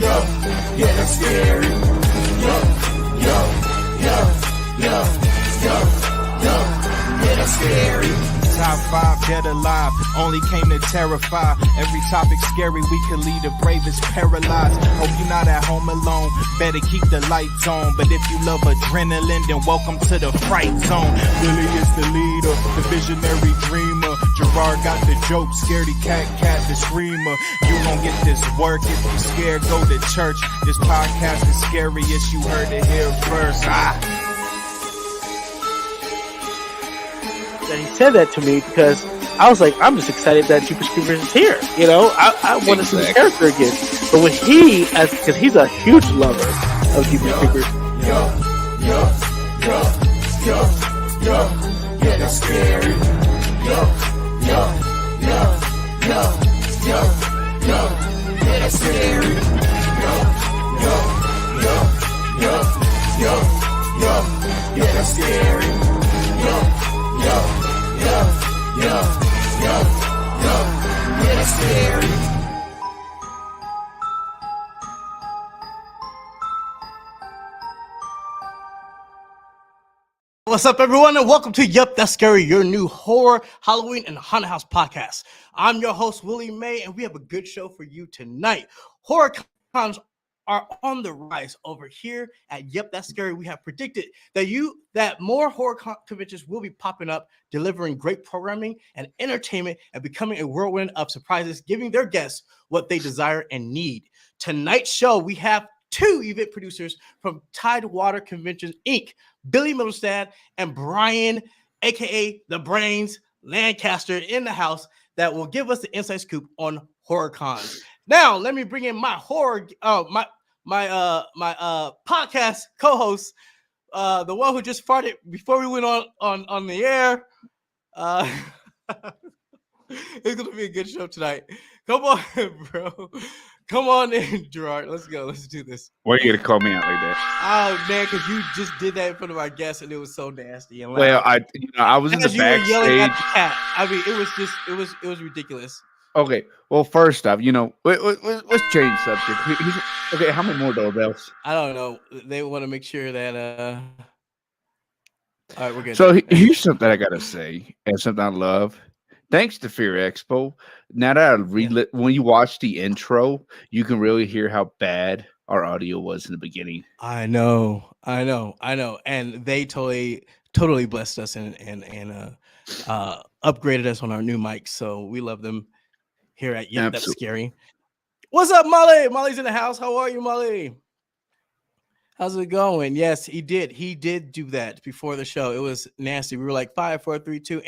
Yeah, that's scary. Yeah, that's scary. Top 5 dead alive, only came to terrify. Every topic scary, we could lead the bravest paralyzed. Hope you're not at home alone, better keep the lights on. But if you love adrenaline, then welcome to the fright zone. Billy is the leader, the visionary dreamer. Gerard got the joke, scaredy cat the screamer. You gon' get this work, if you scared, go to church. This podcast is scariest, you heard it here first. And he said that to me because I was like, I'm just excited that Jeepers Creepers is here. You know, I want to see the character again. But when because he's a huge lover of Jeepers Creepers. Yeah, that's scary. Yeah, that's scary. Yeah, that's scary. Yeah, that's scary. What's up, everyone, and welcome to Yup, That's Scary, your new horror, Halloween, and haunted house podcast. I'm your host, Willie May, and we have a good show for you tonight. Horror cons are on the rise over here at Yup, That's Scary. We have predicted that more horror conventions will be popping up, delivering great programming and entertainment, and becoming a whirlwind of surprises, giving their guests what they desire and need. Tonight's show, we have two event producers from Tidewater Conventions, Inc., Billy Mittlestat and Brian, aka The Brains, Lancaster, in the house that will give us the inside scoop on horror cons. Now, let me bring in my podcast co-host, the one who just farted before we went on the air. It's gonna be a good show tonight. Come on, bro. Come on in, Gerard. Let's go. Let's do this. Why are you gonna call me out like that? Oh man, because you just did that in front of our guests, and it was so nasty. And well, I was in the you were yelling at the backstage. cat. I mean, it was ridiculous. Okay, well, first off, let's change subject. Okay, how many more doorbells? I don't know. They want to make sure that. All right, we're good. So here's something I gotta say, and something I love. Thanks to Fear Expo. Now that when you watch the intro, you can really hear how bad our audio was in the beginning. I know, and they totally blessed us and upgraded us on our new mics. So we love them here at Yup, That's Scary. What's up, Molly? Molly's in the house. How are you, Molly? How's it going? Yes, he did. He did do that before the show. It was nasty. We were like 5, 4, 3, 2,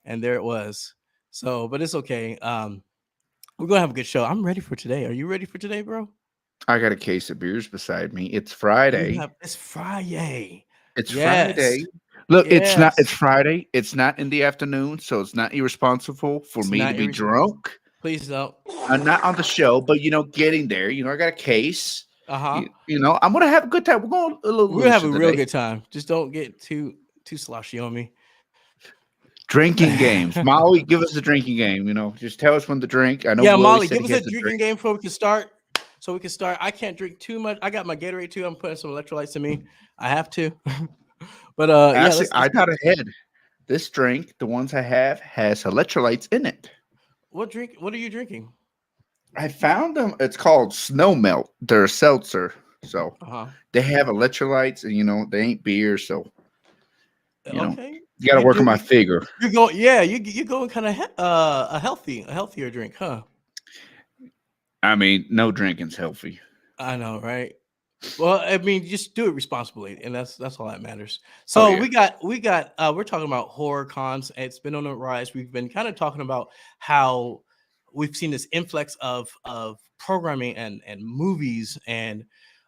and there it was. So, but it's okay. We're gonna have a good show. I'm ready for today. Are you ready for today, bro? I got a case of beers beside me. It's Friday. It's Friday. It's Friday. Look, it's Friday. It's not in the afternoon, so it's not irresponsible for me to be drunk. Please don't. I'm not on the show, but getting there. I got a case. I'm gonna have a good time. We're gonna have a real good time. Just don't get too sloshy on me. Drinking games. Molly, give us a drinking game. Just tell us when to drink. I know. Yeah, Molly, give us a drinking game before we can start. So we can start. I can't drink too much. I got my Gatorade too. I'm putting some electrolytes in me. I have to. But actually, I got ahead. This drink, the ones I have, has electrolytes in it. What are you drinking? I found them. It's called Snow Melt. They're a seltzer. So they have electrolytes, and they ain't beer. So okay. You got to work on my figure. You're going, you're going kind of a healthier drink, huh? I mean, no drinking's healthy. I know, right? Well, I mean, just do it responsibly, and that's all that matters. So we're talking about horror cons. It's been on the rise. We've been kind of talking about how we've seen this influx of programming and movies and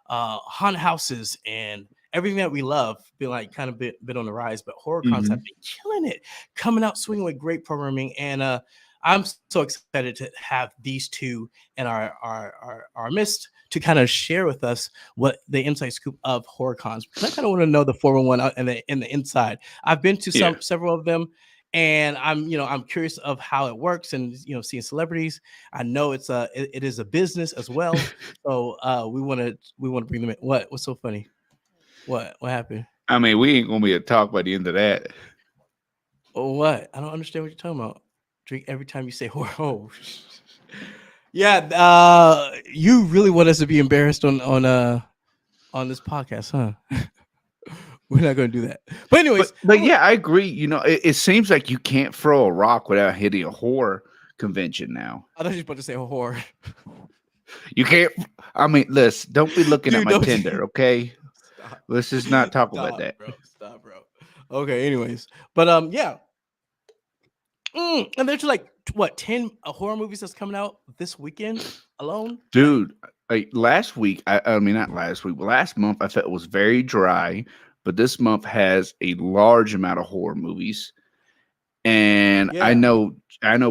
haunted houses and everything that we love been like kind of bit on the rise, but horror cons have been killing it, coming out swinging with great programming. And I'm so excited to have these two in our midst to kind of share with us what the inside scoop of horror cons, because I kind of want to know the 411 and the inside. I've been to several of them, and I'm curious of how it works, and seeing celebrities. I know it is a business as well, so we want to bring them in. What's so funny? What happened? I mean, we ain't gonna be able to talk by the end of that. Oh, what? I don't understand what you're talking about. Drink every time you say "oh." Yeah, you really want us to be embarrassed on this podcast, huh? We're not going to do that. But anyways, but yeah, I agree. It seems like you can't throw a rock without hitting a horror convention now. I thought you were about to say horror. You can't. I mean, listen, don't be looking Dude, at my Tinder, okay? Stop. Let's just not talk about that. Bro. Stop, bro. Okay, anyways. But yeah. And there's like 10 horror movies that's coming out this weekend alone? Dude, like last week, I mean not last week, but last month I felt it was very dry, but this month has a large amount of horror movies. And Yeah. I know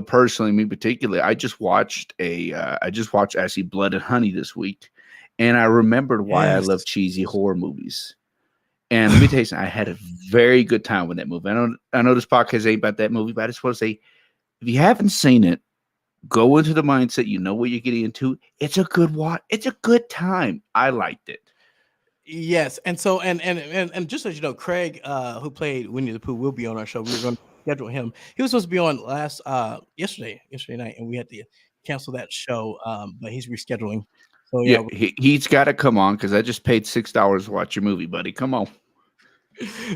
personally, me particularly, I just watched actually Blood and Honey this week, and I remembered why I love cheesy horror movies. And let me tell you something, I had a very good time with that movie. I know this podcast ain't about that movie, but I just want to say, if you haven't seen it, go into the mindset, you know what you're getting into. It's a good watch. It's a good time. I liked it. Yes, and so and just as you know, Craig, who played Winnie the Pooh, will be on our show. We were going to schedule him. He was supposed to be on yesterday night, and we had to cancel that show. But he's rescheduling. So yeah, he's got to come on because I just paid $6 to watch your movie, buddy. Come on.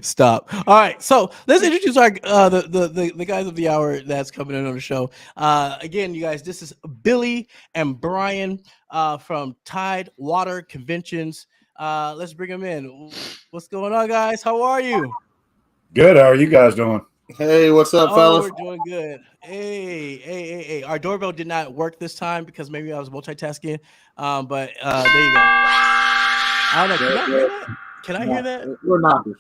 Stop. All right, so let's introduce our the guys of the hour that's coming in on the show. Again, you guys, this is Billy and Brian from TIDEWATER Conventions. Let's bring them in. What's going on, guys? How are you? Good. How are you guys doing? Hey, what's up, fellas? We're doing good. Hey. Our doorbell did not work this time because maybe I was multitasking. But there you go. I don't know. Can I hear that? Can I hear that? We're knockers.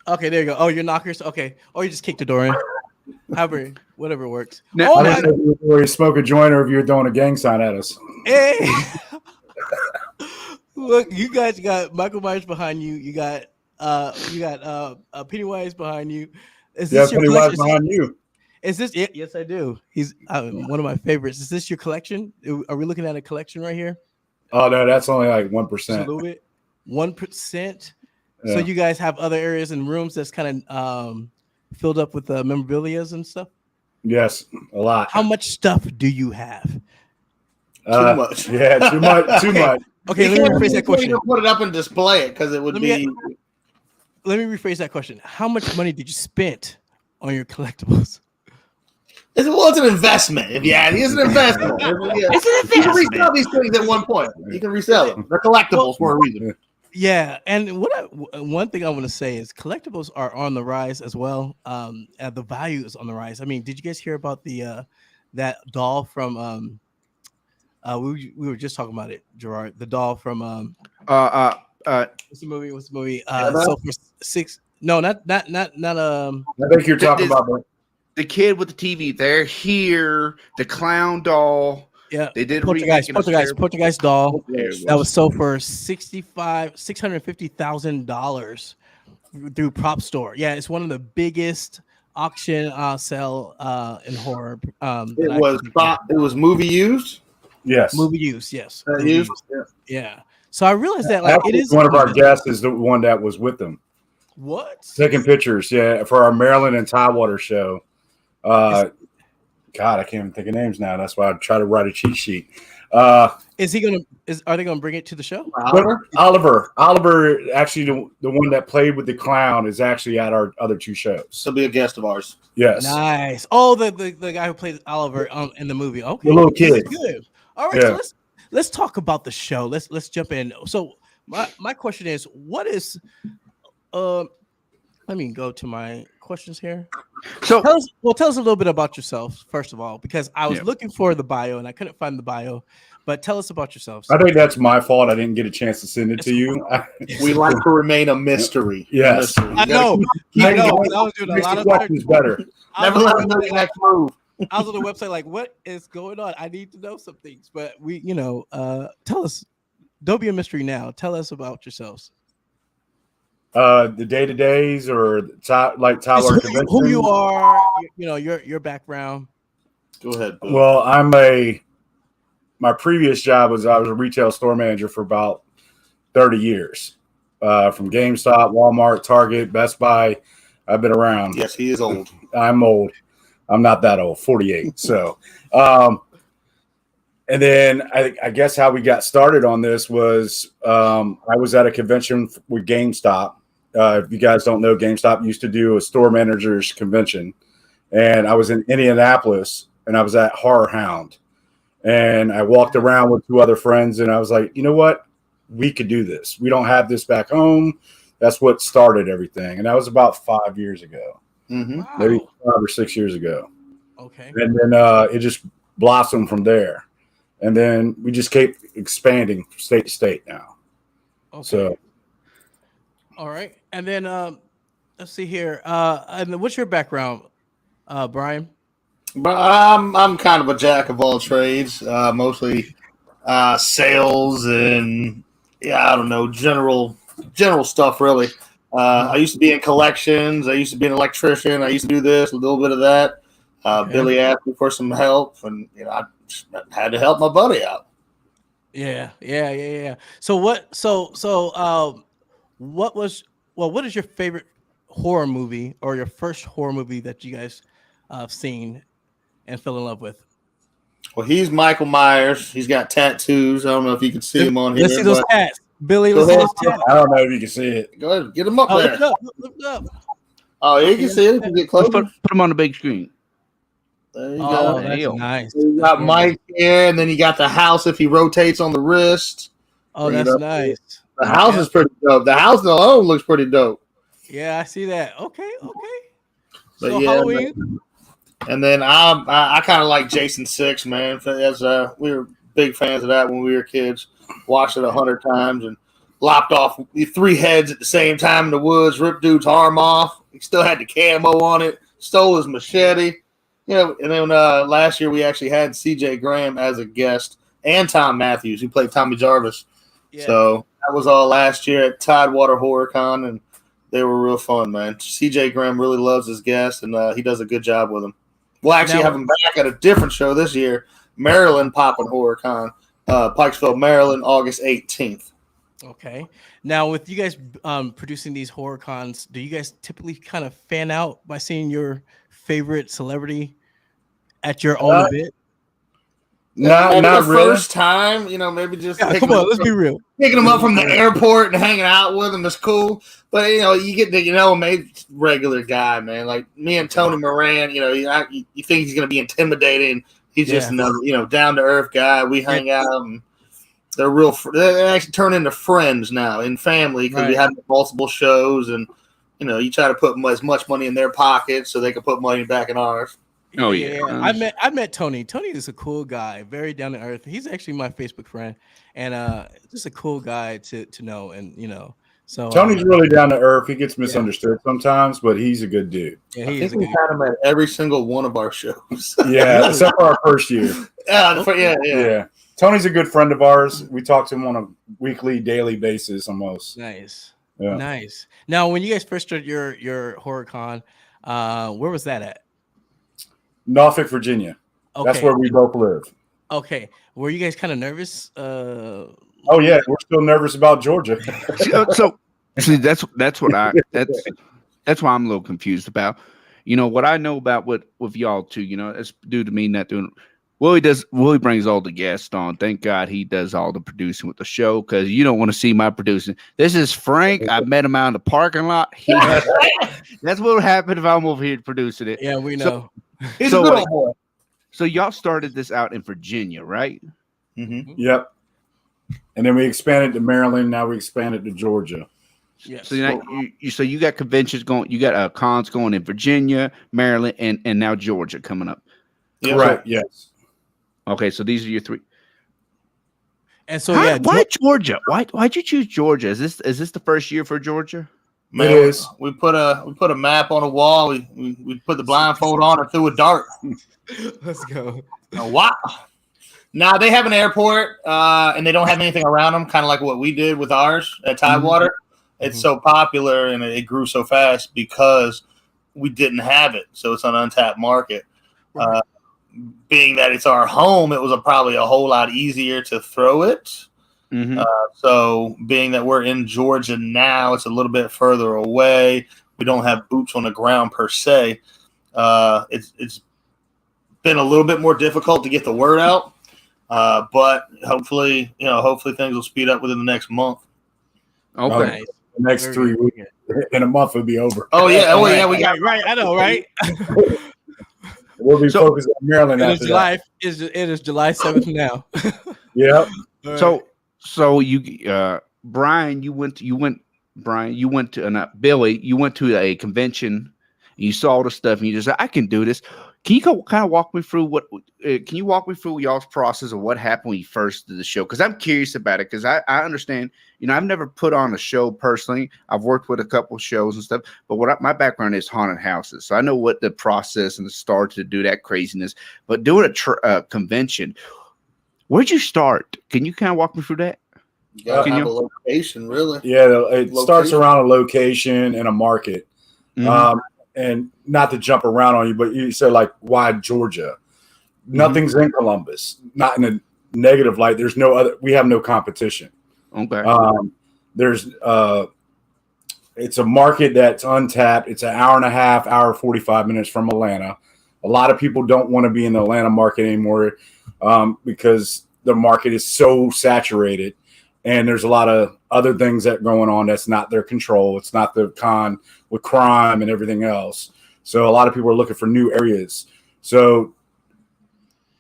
Okay, there you go. Oh, you're knockers. Okay, or you just kick the door in. However, whatever works. Now, I didn't know if you were smoking a joint or if you were throwing a gang sign at us. Hey, look, you guys got Michael Myers behind you. You got Pennywise behind you. Is this your Pennywise collection? behind you. Is this it? Yes, I do. He's one of my favorites. Is this your collection? Are we looking at a collection right here? Oh no, that's only like 1%. Just a little bit. 1%. Yeah. So you guys have other areas and rooms that's kind of filled up with memorabilia and stuff? Yes, a lot. How much stuff do you have? Too much. Yeah, too much. Too much. Okay, let me rephrase that question. Put it up and display it because it would be. Let me rephrase that question. How much money did you spend on your collectibles? It's an investment. Yeah, it's an investment. It's an investment. You can resell these things at one point. You can resell them. They're collectibles for a reason. Yeah, and one thing I want to say is collectibles are on the rise as well. The value is on the rise. I mean, did you guys hear about the that doll from we were just talking about it, Gerard? The doll from what's the movie? So for $6. No, not. I think you're talking about the kid with the TV. They're here. The clown doll. Yeah, they did. Poltergeist doll that was sold for $650,000 through Prop Store. Yeah, it's one of the biggest auction sale in horror. It was movie used. Yes, movie use. Yes, used. Yeah. So I realized that like it is one of our guests is the one that was with them. What? Taking pictures, yeah, for our Maryland and TIDEWATER show. God, I can't even think of names now. That's why I try to write a cheat sheet. Are they gonna bring it to the show? Oliver, actually the one that played with the clown is actually at our other two shows. He'll be a guest of ours. Yes. Nice. Oh, the guy who played Oliver in the movie. Okay. The little kid. Good. All right. Yeah. So let's talk about the show. Let's jump in. So my question is, what is let me go to my questions here. So tell us a little bit about yourself, first of all, because I was looking for the bio and I couldn't find the bio. But tell us about yourselves. I think that's my fault. I didn't get a chance to send it to you. We like to remain a mystery. Yes. I know. I was doing a lot of questions better. Never let us know the next move. I was on the website like, what is going on? I need to know some things. But tell us. Don't be a mystery now. Tell us about yourselves. The day-to-days or like Tidewater Convention. Who you are, your background. Go ahead, Bill. Well, my previous job was I was a retail store manager for about 30 years. From GameStop, Walmart, Target, Best Buy. I've been around. Yes, he is old. I'm old. I'm not that old, 48. So, and then I guess how we got started on this was I was at a convention with GameStop. If you guys don't know, GameStop used to do a store managers convention. And I was in Indianapolis, and I was at Horror Hound. And I walked around with 2 other friends, and I was like, you know what? We could do this. We don't have this back home. That's what started everything. And that was about 5 years ago. Mm-hmm. Wow. Maybe 5 or 6 years ago. Okay. And then it just blossomed from there. And then we just kept expanding from state to state now. Okay. So, all right. And then let's see here. And then what's your background, Brian? But I'm kind of a jack of all trades, mostly sales and I don't know, general stuff really. I used to be in collections. I used to be an electrician. I used to do this, a little bit of that. Okay. Billy asked me for some help, and I just had to help my buddy out. Yeah. So what is your favorite horror movie or your first horror movie that you guys seen and fell in love with? Well, he's Michael Myers. He's got tattoos. I don't know if you can see him on here. Let's see those tats. Billy, Go let's see ahead. those tats. I don't know if you can see it. Go ahead, get him up Oh, there. look it up. Oh, you can see it. You can get close. Put them on the big screen. There you Oh, go. that's Damn. nice. You got Mike here, and then you got the house if he rotates on the wrist. Oh, Bring it that's up. nice. The house is pretty dope. The house alone looks pretty dope. Yeah, I see that. Okay. But So yeah, Halloween. And then I kind of like Jason 6, man. As we were big fans of that when we were kids. Watched it 100 times and lopped off 3 heads at the same time in the woods. Ripped dude's arm off. He still had the camo on it. Stole his machete. And then last year we actually had CJ Graham as a guest and Tom Matthews, who played Tommy Jarvis. Yeah. So that was all last year at Tidewater Horror Con, and they were real fun, man. CJ Graham really loves his guests, and he does a good job with them. We'll actually have him back at a different show this year, Maryland Poppin' Horror Con, Pikesville, Maryland, August 18th. Okay. Now, with you guys producing these horror cons, do you guys typically kind of fan out by seeing your favorite celebrity at your own event? Not the really. First time, maybe just Come on, let's be real. picking them up from the airport and hanging out with them is cool. But you get to maybe regular guy, man. Like me and Tony Moran, you think he's gonna be intimidating. He's just another, down to earth guy. We hang out, and they're real. They actually turn into friends now in family because we have multiple shows, and you try to put as much money in their pockets so they can put money back in ours. Oh yeah. I met Tony. Tony is a cool guy, very down to earth. He's actually my Facebook friend, and just a cool guy to know. And so Tony's really down to earth. He gets misunderstood sometimes, but he's a good dude. Yeah, I he think is a we good. had him at every single one of our shows. Yeah, except for our first year. Yeah. Tony's a good friend of ours. We talk to him on a weekly, daily basis almost. Nice. Yeah. Nice. Now, when you guys first started your horror con, where was that at? Norfolk, Virginia. Okay. That's where we both live. Okay. Were you guys kind of nervous? Oh yeah, we're still nervous about Georgia. So see, that's why I'm a little confused about. What I know about with y'all too. It's due to me not doing. Willie brings all the guests on. Thank God he does all the producing with the show, because you don't want to see my producing. This is Frank. I met him out in the parking lot. That's what would happen if I'm over here producing it. Yeah, we know. He's a good old boy. So y'all started this out in Virginia, right? Mm-hmm. Yep. And then we expanded to Maryland. Now we expanded to Georgia. Yes. So you got conventions going. You got cons going in Virginia, Maryland, and now Georgia coming up. Yeah. Right. Yes. Okay, so these are your 3. And so why Georgia? Why'd you choose Georgia? Is this the first year for Georgia? Man, It is. we put a map on a wall. We put the blindfold on and threw a dart. Let's go. Wow. Now they have an airport, and they don't have anything around them, kind of like what we did with ours at Tidewater. It's so popular and it grew so fast because we didn't have it. So it's an untapped market. Being that it's our home, it was probably a whole lot easier to throw it. So being that we're in Georgia now, it's a little bit further away. We don't have boots on the ground per se. It's been a little bit more difficult to get the word out. But hopefully things will speed up within the next month. Okay. The next 3 weeks in a month will be over. Oh yeah, we got right. I know, right? We'll be focused on Maryland after that. It is July 7th now. Yep. So you, Brian, you went to not Billy, you went to a convention and you saw all the stuff and you just said, I can do this. Can you kind of walk me through can you walk me through y'all's process of what happened when you first did the show? Because I'm curious about it, because I understand, I've never put on a show personally. I've worked with a couple of shows and stuff, but my background is haunted houses. So I know what the process and the start to do that craziness, but doing a convention, where'd you start? Can you kind of walk me through that? You gotta have a location, really. Yeah, it starts around a location and a market. And not to jump around on you, but you said, like, why Georgia? Nothing's in Columbus. Not in a negative light. There's no other. We have no competition. Okay. It's a market that's untapped. It's an hour and a half, hour 45 minutes from Atlanta. A lot of people don't want to be in the Atlanta market anymore because the market is so saturated. And there's a lot of other things that are going on that's not their control. It's not the con with crime and everything else. So a lot of people are looking for new areas. So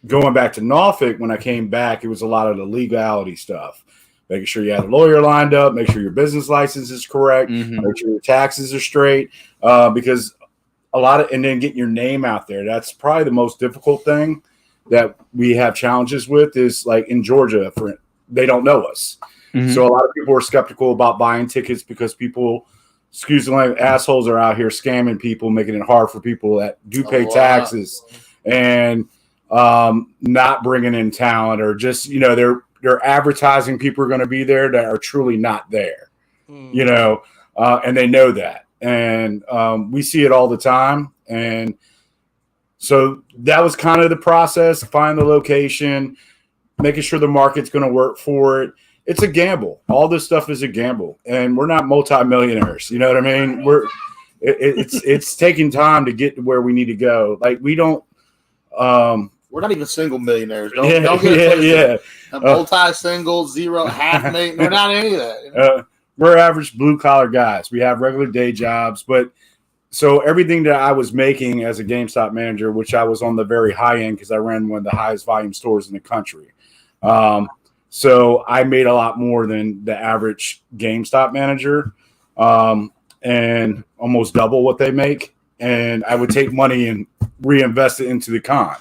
going back to Norfolk, when I came back, it was a lot of the legality stuff. Making sure you had a lawyer lined up, make sure your business license is correct, make sure your taxes are straight, because and then getting your name out there. That's probably the most difficult thing that we have challenges with is, like, in Georgia, they don't know us. So a lot of people are skeptical about buying tickets because people, excuse the language, assholes are out here scamming people, making it hard for people that do pay taxes and not bringing in talent, or just, they're advertising people are going to be there that are truly not there, and they know that. And we see it all the time. And so that was kind of the process, find the location, making sure the market's going to work for it. It's a gamble. All this stuff is a gamble, and we're not multimillionaires. You know what I mean? It's taking time to get to where we need to go. Like, we don't. We're not even single millionaires. Don't get it twisted. Multi-single, zero, half million. We're not any of that. We're average blue collar guys. We have regular day jobs, but so everything that I was making as a GameStop manager, which I was on the very high end because I ran one of the highest volume stores in the country. So I made a lot more than the average GameStop manager, and almost double what they make. And I would take money and reinvest it into the con,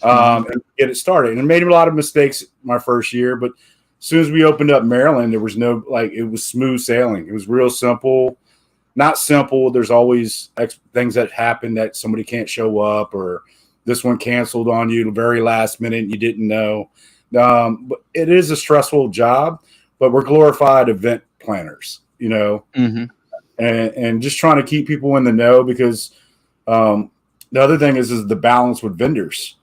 and get it started. And I made a lot of mistakes my first year, but as soon as we opened up Maryland, there was no, it was smooth sailing. It was real simple. Not simple. There's always things that happen that somebody can't show up, or this one canceled on you the very last minute and you didn't know. But it is a stressful job, but we're glorified event planners, and just trying to keep people in the know, because the other thing is the balance with vendors.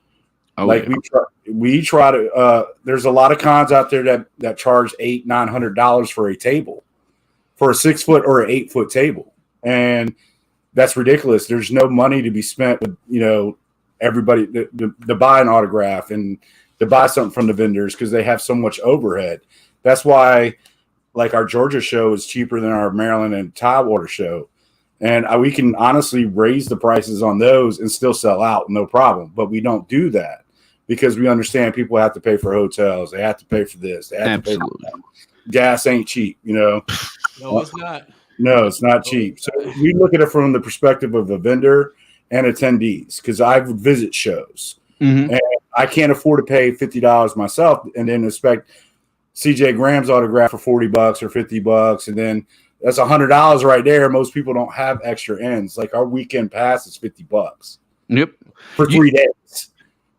We try to, there's a lot of cons out there that charge $800-900 for a table, for a 6 foot or an 8 foot table. And that's ridiculous. There's no money to be spent with, everybody to buy an autograph and to buy something from the vendors, because they have so much overhead. That's why, like, our Georgia show is cheaper than our Maryland and Tidewater show. And we can honestly raise the prices on those and still sell out, no problem. But we don't do that because we understand people have to pay for hotels. They have to pay for this. They have to pay for that. Gas ain't cheap, No, it's not. No, it's not cheap. So we look at it from the perspective of a vendor and attendees, because I would visit shows. And I can't afford to pay $50 myself and then expect CJ Graham's autograph for $40 or $50. And then that's $100 right there. Most people don't have extra ends. Like, our weekend pass is $50. Yep. For 3 days.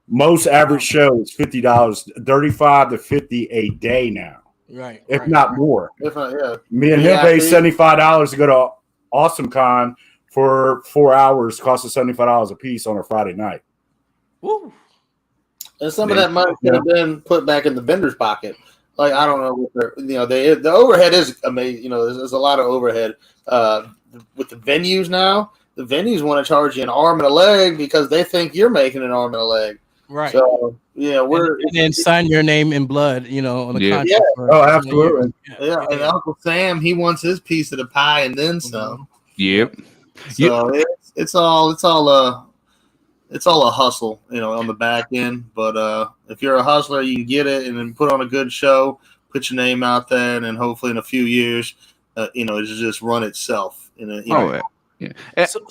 Most average show is $50, $35 to $50 a day now. Right. if right. not more. If not, yeah. Me and Yeah, him paid dude. $75 to go to Awesome Con for 4 hours, cost us $75 a piece on a Friday night. Woo. And some of that money could have been put back in the vendor's pocket. Like, I don't know what the overhead is amazing. You know, there's a lot of overhead with the venues now. The venues want to charge you an arm and a leg because they think you're making an arm and a leg. Right. So yeah, and then sign your name in blood, you know, on the contract. Yeah. Oh, absolutely. Yeah. And Uncle Sam, he wants his piece of the pie and then some. Yep. So it's all a hustle, you know, on the back end. But if you're a hustler, you can get it and then put on a good show, put your name out there, and then hopefully in a few years, you know, it'll just run itself. Yeah.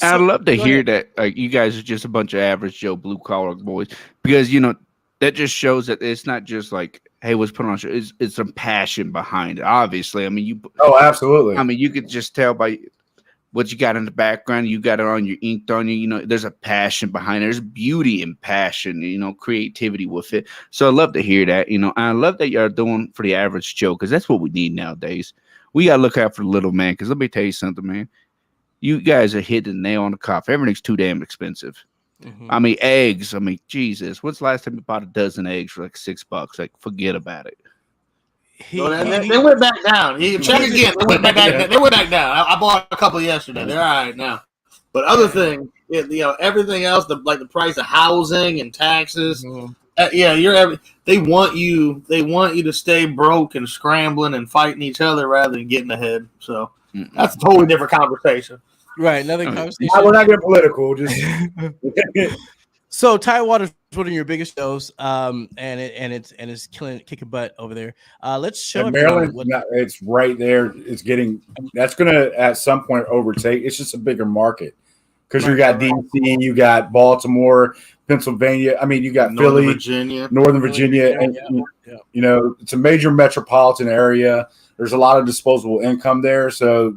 I'd love to hear that like you guys are just a bunch of average Joe blue collar boys, because you know that just shows that it's not just like, hey, what's put on a show. It's some passion behind it. Obviously, I mean Absolutely. I mean, you could just tell by what you got in the background. You got it on your inked on you. You know, there's a passion behind it. There's beauty and passion. You know, creativity with it. So I love to hear that. You know, I love that you're doing for the average Joe, because that's what we need nowadays. We gotta look out for the little man. Because let me tell you something, man. You guys are hitting the nail on the coffin. Everything's too damn expensive. Mm-hmm. I mean, eggs. I mean, Jesus. What's the last time you bought a dozen eggs for like $6? Like, forget about it. They went back down. You can check again. They went back down. I bought a couple yesterday. They're all right now. But other thing, you know, everything else, like the price of housing and taxes. Mm-hmm. They want you to stay broke and scrambling and fighting each other rather than getting ahead. So that's a totally different conversation. Right, another conversation. We're not getting political. Just so Tidewater is one of your biggest shows, and it's kicking butt over there. Let's show Maryland. It's right there. It's getting. That's going to at some point overtake. It's just a bigger market because you got DC, you got Baltimore, Pennsylvania. I mean, you got Philly, Northern Virginia, and you know, it's a major metropolitan area. There's a lot of disposable income there, so.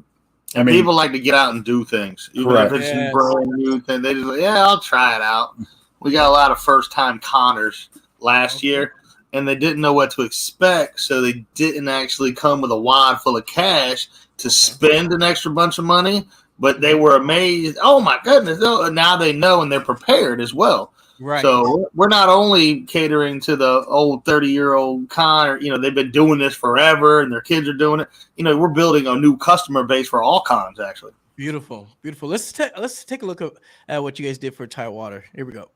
I mean, people like to get out and do things, even if it's a brand new thing. They just like, I'll try it out. We got a lot of first-time conners last year, and they didn't know what to expect, so they didn't actually come with a wad full of cash to spend an extra bunch of money. But they were amazed. Oh my goodness! Now they know and they're prepared as well. Right. So we're not only catering to the old 30-year-old con, or, you know, they've been doing this forever and their kids are doing it. You know, we're building a new customer base for all cons, actually. Beautiful, beautiful. Let's take a look at what you guys did for Tidewater. Here we go.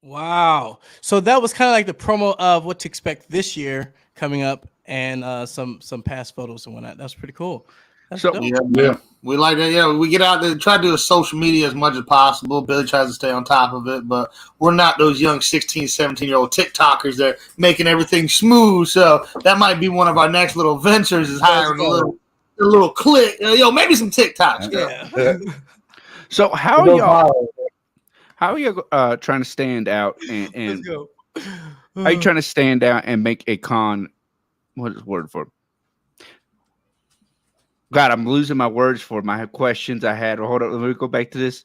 Wow. So that was kind of like the promo of what to expect this year coming up, and some past photos and whatnot. That's pretty cool. We like that. Yeah, we get out there, try to do a social media as much as possible. Billy tries to stay on top of it, but we're not those young 16, 17-year-old TikTokers that are making everything smooth. So that might be one of our next little ventures, is hiring a little clique. Maybe some TikToks. Yeah. So how are you trying to stand out and how are you trying to stand out and make a con? What is the word for? God, I'm losing my words for my questions I had. Hold on, let me go back to this.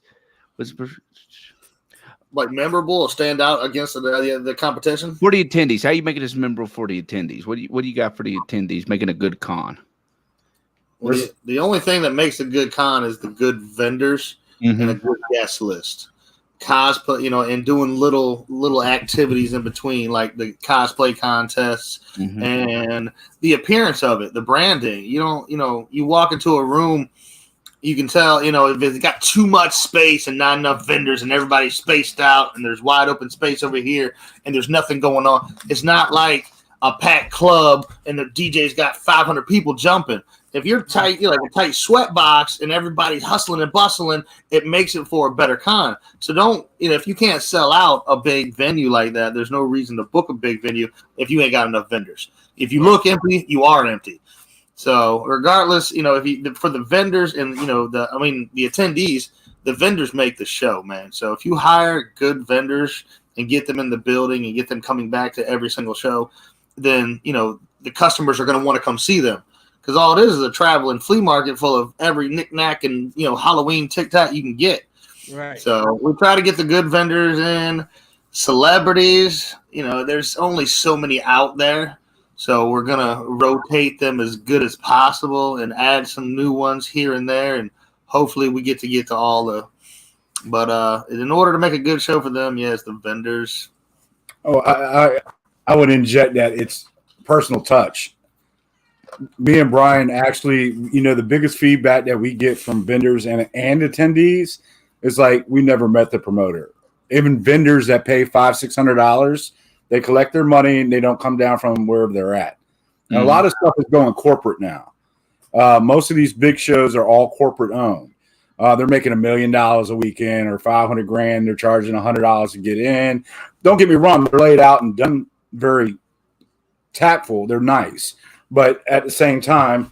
like memorable or stand out against the competition? For the attendees, how you making this memorable for the attendees? What do you got for the attendees making a good con? Well, the only thing that makes a good con is the good vendors and a good guest list. Cosplay, and doing little activities in between, like the cosplay contests and the appearance of it, the branding. You walk into a room, you can tell, if it's got too much space and not enough vendors and everybody's spaced out and there's wide open space over here and there's nothing going on. It's not like a packed club and the DJ's got 500 people jumping. If you're tight, like a tight sweat box and everybody's hustling and bustling, it makes it for a better con. So don't, if you can't sell out a big venue like that, there's no reason to book a big venue if you ain't got enough vendors. If you look empty, you are empty. So regardless, for the vendors and, the attendees, the vendors make the show, man. So if you hire good vendors and get them in the building and get them coming back to every single show, then, the customers are going to want to come see them. Because all it is a traveling flea market full of every knick-knack and, Halloween tic-tac you can get. Right. So we try to get the good vendors in. Celebrities, there's only so many out there. So we're going to rotate them as good as possible and add some new ones here and there. And hopefully we get to all the – but in order to make a good show for them, yes, the vendors. Oh, I would inject that it's personal touch. Me and Brian actually, the biggest feedback that we get from vendors and attendees is like we never met the promoter. Even vendors that pay $500-$600, they collect their money and they don't come down from wherever they're at. And a lot of stuff is going corporate now. Most of these big shows are all corporate owned. They're making $1 million a weekend or $500,000. They're charging $100 to get in. Don't get me wrong; they're laid out and done very tactful. They're nice. But at the same time,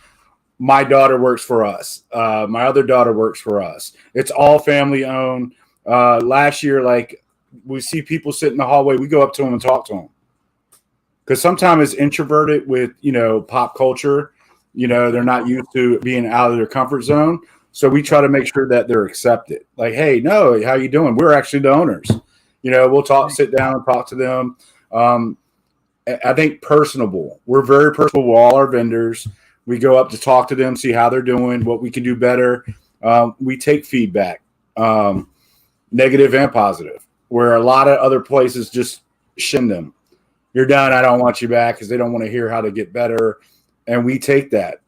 my daughter works for us. My other daughter works for us. It's all family owned. Last year, like we see people sit in the hallway, we go up to them and talk to them. Because sometimes it's introverted with, pop culture. They're not used to being out of their comfort zone. So we try to make sure that they're accepted. Like, hey, no, how you doing? We're actually the owners. We'll sit down and talk to them. I think personable. We're very personable with all our vendors. We go up to talk to them, see how they're doing, what we can do better. We take feedback, negative and positive, where a lot of other places just shin them. You're done. I don't want you back because they don't want to hear how to get better. And we take that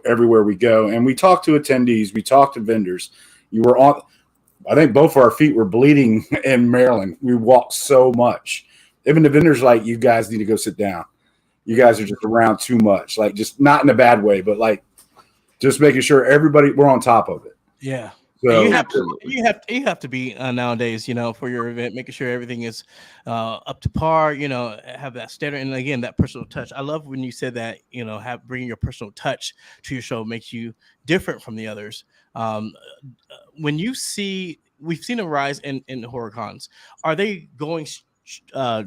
everywhere we go. And we talk to attendees. We talk to vendors. I think both of our feet were bleeding in Maryland. We walked so much. Even the vendors like, you guys need to go sit down. You guys are just around too much. Like, just not in a bad way, but like just making sure we're on top of it. Yeah. So you have to be nowadays, for your event, making sure everything is up to par, have that standard. And again, that personal touch. I love when you said that, bringing your personal touch to your show makes you different from the others. When we've seen a rise in horror cons, are they going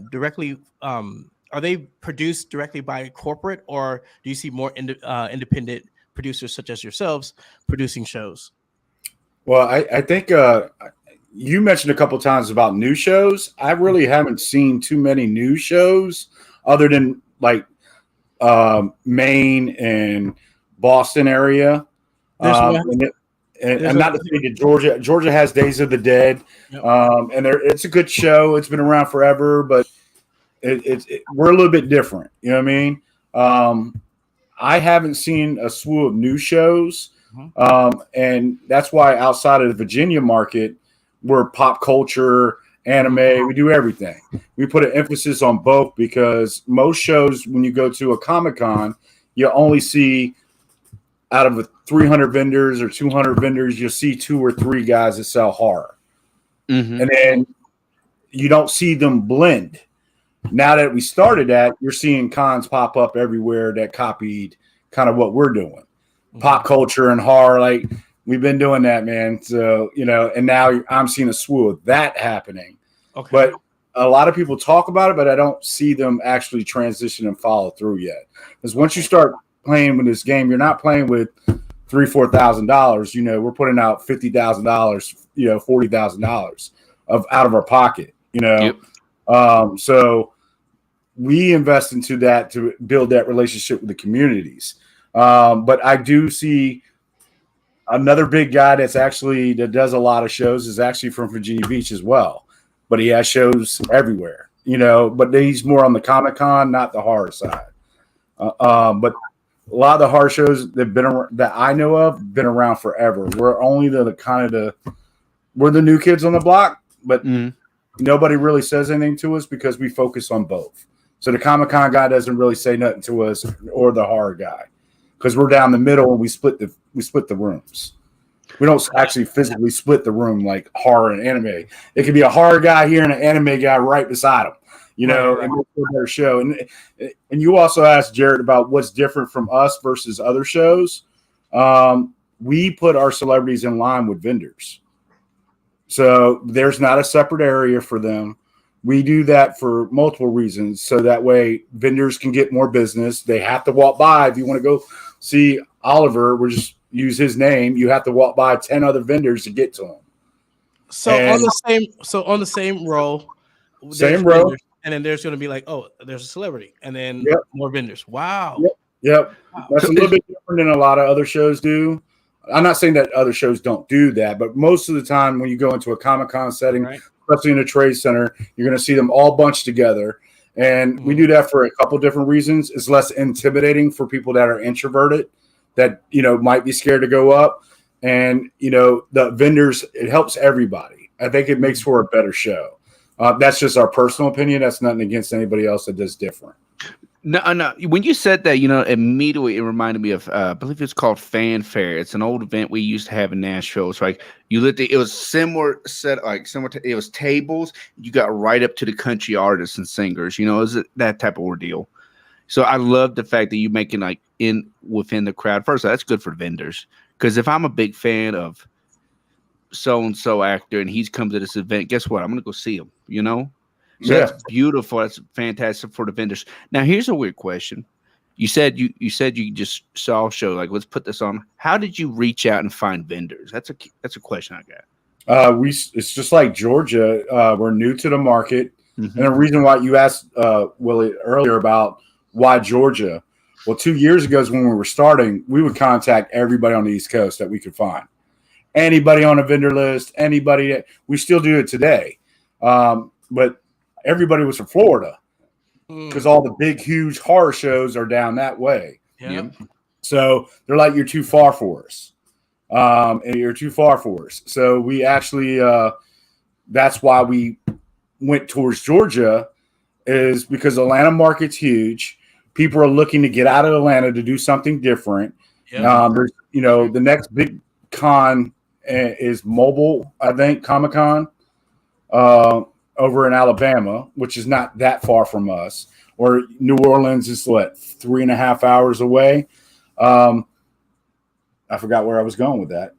directly? Are they produced directly by corporate, or do you see more independent producers such as yourselves producing shows? Well, I think you mentioned a couple of times about new shows. I really haven't seen too many new shows other than like Maine and Boston area. And not to say that Georgia has Days of the Dead. Yep. And it's a good show. It's been around forever, but we're a little bit different. You know what I mean? I haven't seen a slew of new shows. And that's why outside of the Virginia market, we're pop culture, anime, we do everything. We put an emphasis on both because most shows, when you go to a Comic-Con, you only see out of 300 vendors or 200 vendors, you'll see 2 or 3 guys that sell horror. And then you don't see them blend. Now that we started that, you're seeing cons pop up everywhere that copied kind of what we're doing. Pop culture and horror, like we've been doing that, man. So, and now I'm seeing a slew of that happening. Okay. But a lot of people talk about it, but I don't see them actually transition and follow through yet. Because once you start playing with this game, you're not playing with $3,000-$4,000. We're putting out $50,000, $40,000 out of our pocket, you know. Yep. So we invest into that to build that relationship with the communities. But I do see another big guy that does a lot of shows is actually from Virginia Beach as well, but he has shows everywhere, you know, but he's more on the Comic-Con, not the horror side. But a lot of the horror shows that I know of been around forever. We're only we're the new kids on the block, but nobody really says anything to us because we focus on both. So the Comic-Con guy doesn't really say nothing to us, or the horror guy, because we're down the middle and we split the rooms. We don't actually physically split the room like horror and anime. It could be a horror guy here and an anime guy right beside him, you know, and make a better show. And you also asked Jared about what's different from us versus other shows. We put our celebrities in line with vendors. So there's not a separate area for them. We do that for multiple reasons. So that way vendors can get more business. They have to walk by. If you want to go see Oliver, we'll just use his name. You have to walk by 10 other vendors to get to him. So on the same row, vendors, and then there's going to be like, oh, there's a celebrity, and then more vendors. Wow. Yep. That's a little bit different than a lot of other shows do. I'm not saying that other shows don't do that, but most of the time when you go into a Comic-Con setting, especially in a trade center, you're going to see them all bunched together. And we do that for a couple different reasons. It's less intimidating for people that are introverted, that, you know, might be scared to go up. And, you know, the vendors, it helps everybody. I think it makes for a better show. That's just our personal opinion. That's nothing against anybody else that does different. No. When you said that, you know, immediately it reminded me of, I believe it's called Fanfare. It's an old event we used to have in Nashville. It's like it was similar to, it was tables. You got right up to the country artists and singers. You know, it was that type of ordeal. So I love the fact that you're making like within the crowd. First, that's good for vendors, because if I'm a big fan of so and so actor and he's come to this event, guess what? I'm gonna go see him. You know. So that's beautiful. That's fantastic for the vendors. Now, here's a weird question. You said you just saw a show, like, let's put this on. How did you reach out and find vendors? That's a question I got. It's just like Georgia. We're new to the market, and the reason why you asked Willie earlier about why Georgia. Well, 2 years ago is when we were starting. We would contact everybody on the East Coast that we could find. Anybody on a vendor list. Anybody that we still do it today, but everybody was from Florida because all the big, huge horror shows are down that way. Yep. So they're like, you're too far for us. And you're too far for us. So we actually, that's why we went towards Georgia, is because Atlanta market's huge. People are looking to get out of Atlanta to do something different. Yep. There's, you know, the next big con is Mobile, I think, Comic-Con. Over in Alabama, which is not that far from us, or New Orleans is 3.5 hours away. I forgot where I was going with that.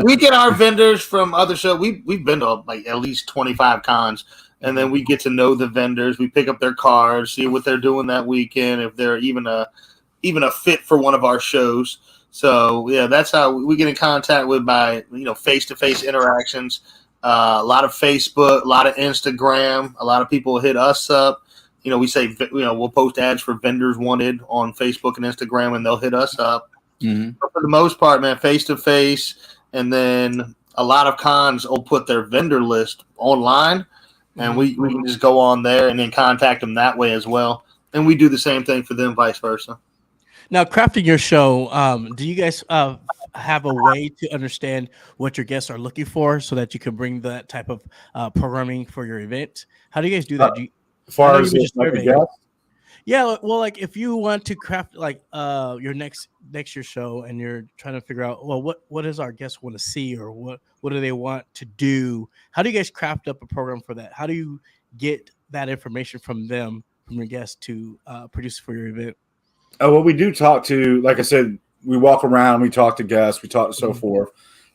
We get our vendors from other shows. We've been to like at least 25 cons, and then we get to know the vendors. We pick up their cards, see what they're doing that weekend, if they're even a fit for one of our shows. So yeah, that's how we get in contact with, by, you know, face-to-face interactions. A lot of Facebook, a lot of Instagram. A lot of people hit us up. You know, we say, you know, we'll post ads for vendors wanted on Facebook and Instagram, and they'll hit us up. But for the most part, man, face to face. And then a lot of cons will put their vendor list online, and we can just go on there and then contact them that way as well. And we do the same thing for them, vice versa. Now, crafting your show, do you guys have a way to understand what your guests are looking for so that you can bring that type of programming for your event? How do you guys do that? As far as just yeah, well, like if you want to craft like your next year's show, and you're trying to figure out, well, what does our guests want to see, or what do they want to do? How do you guys craft up a program for that? How do you get that information from your guests to produce for your event? Well, we do talk to, like I said, we walk around, we talk to guests, we talk to so forth.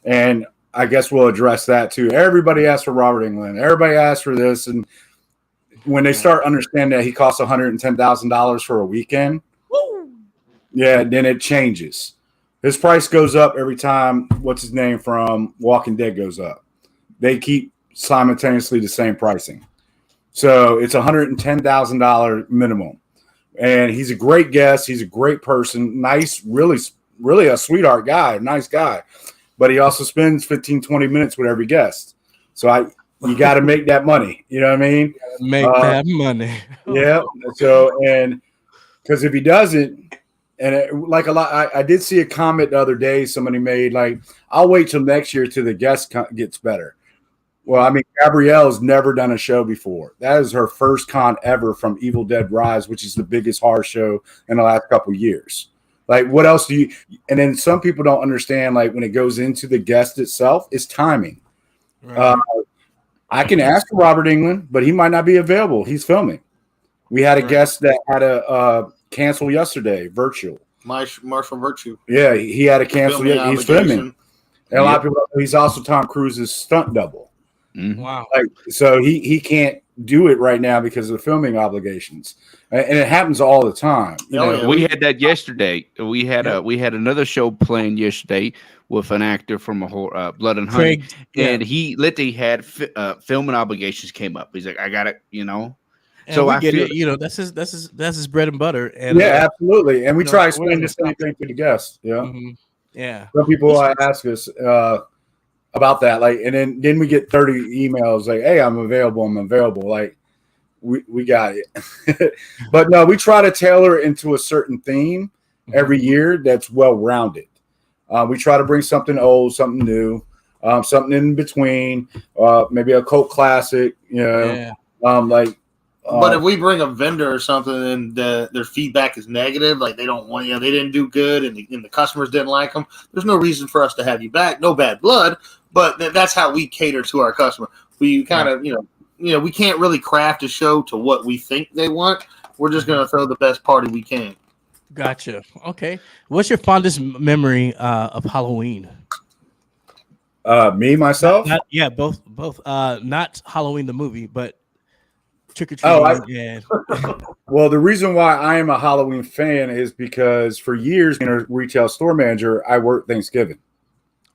And I guess we'll address that too. Everybody asks for Robert Englund. Everybody asks for this. And when they start understanding that he costs $110,000 for a weekend, then it changes. His price goes up every time, what's his name from Walking Dead goes up. They keep simultaneously the same pricing. So it's $110,000 minimum. And he's a great guest. He's a great person. Nice, really a sweetheart guy, nice guy. But he also spends 15, 20 minutes with every guest. So you got to make that money. You know what I mean? Make that money. Yeah. So, and because if he doesn't, like a lot, I did see a comment the other day somebody made, like, I'll wait till next year till the guest gets better. Well, I mean, Gabrielle's never done a show before. That is her first con ever from Evil Dead Rise, which is the biggest horror show in the last couple of years. Like, what else do you – and then some people don't understand, like, when it goes into the guest itself, it's timing. Right. I can ask Robert England, but he might not be available. He's filming. We had a guest that had a cancel yesterday, virtual. Marshall Virtue. Yeah, he had a cancel. He's filming. And a lot of people – he's also Tom Cruise's stunt double. Mm-hmm. Wow. Like, so he can't do it right now because of the filming obligations, and it happens all the time. We had that yesterday. We had another show playing yesterday with an actor from a Blood and Honey, and he literally had filming obligations came up. He's like, I got it, And so I get it. That's his bread and butter. And absolutely. And we try to explain the same thing to the guests. Yeah, yeah. Some people ask us about that, like, and then we get 30 emails like, hey, I'm available. Like, we got it. But no, we try to tailor it into a certain theme every year that's well-rounded. We try to bring something old, something new, something in between, maybe a cult classic, but if we bring a vendor or something and their feedback is negative, like they don't want, they didn't do good and the customers didn't like them, there's no reason for us to have you back. No bad blood, but that's how we cater to our customer. We kind of, we can't really craft a show to what we think they want. We're just going to throw the best party we can. Gotcha. Okay. What's your fondest memory of Halloween? Me, myself? Both. Not Halloween the movie, but trick-or-treating. Well, the reason why I am a Halloween fan is because for years, being a retail store manager, I worked Thanksgiving.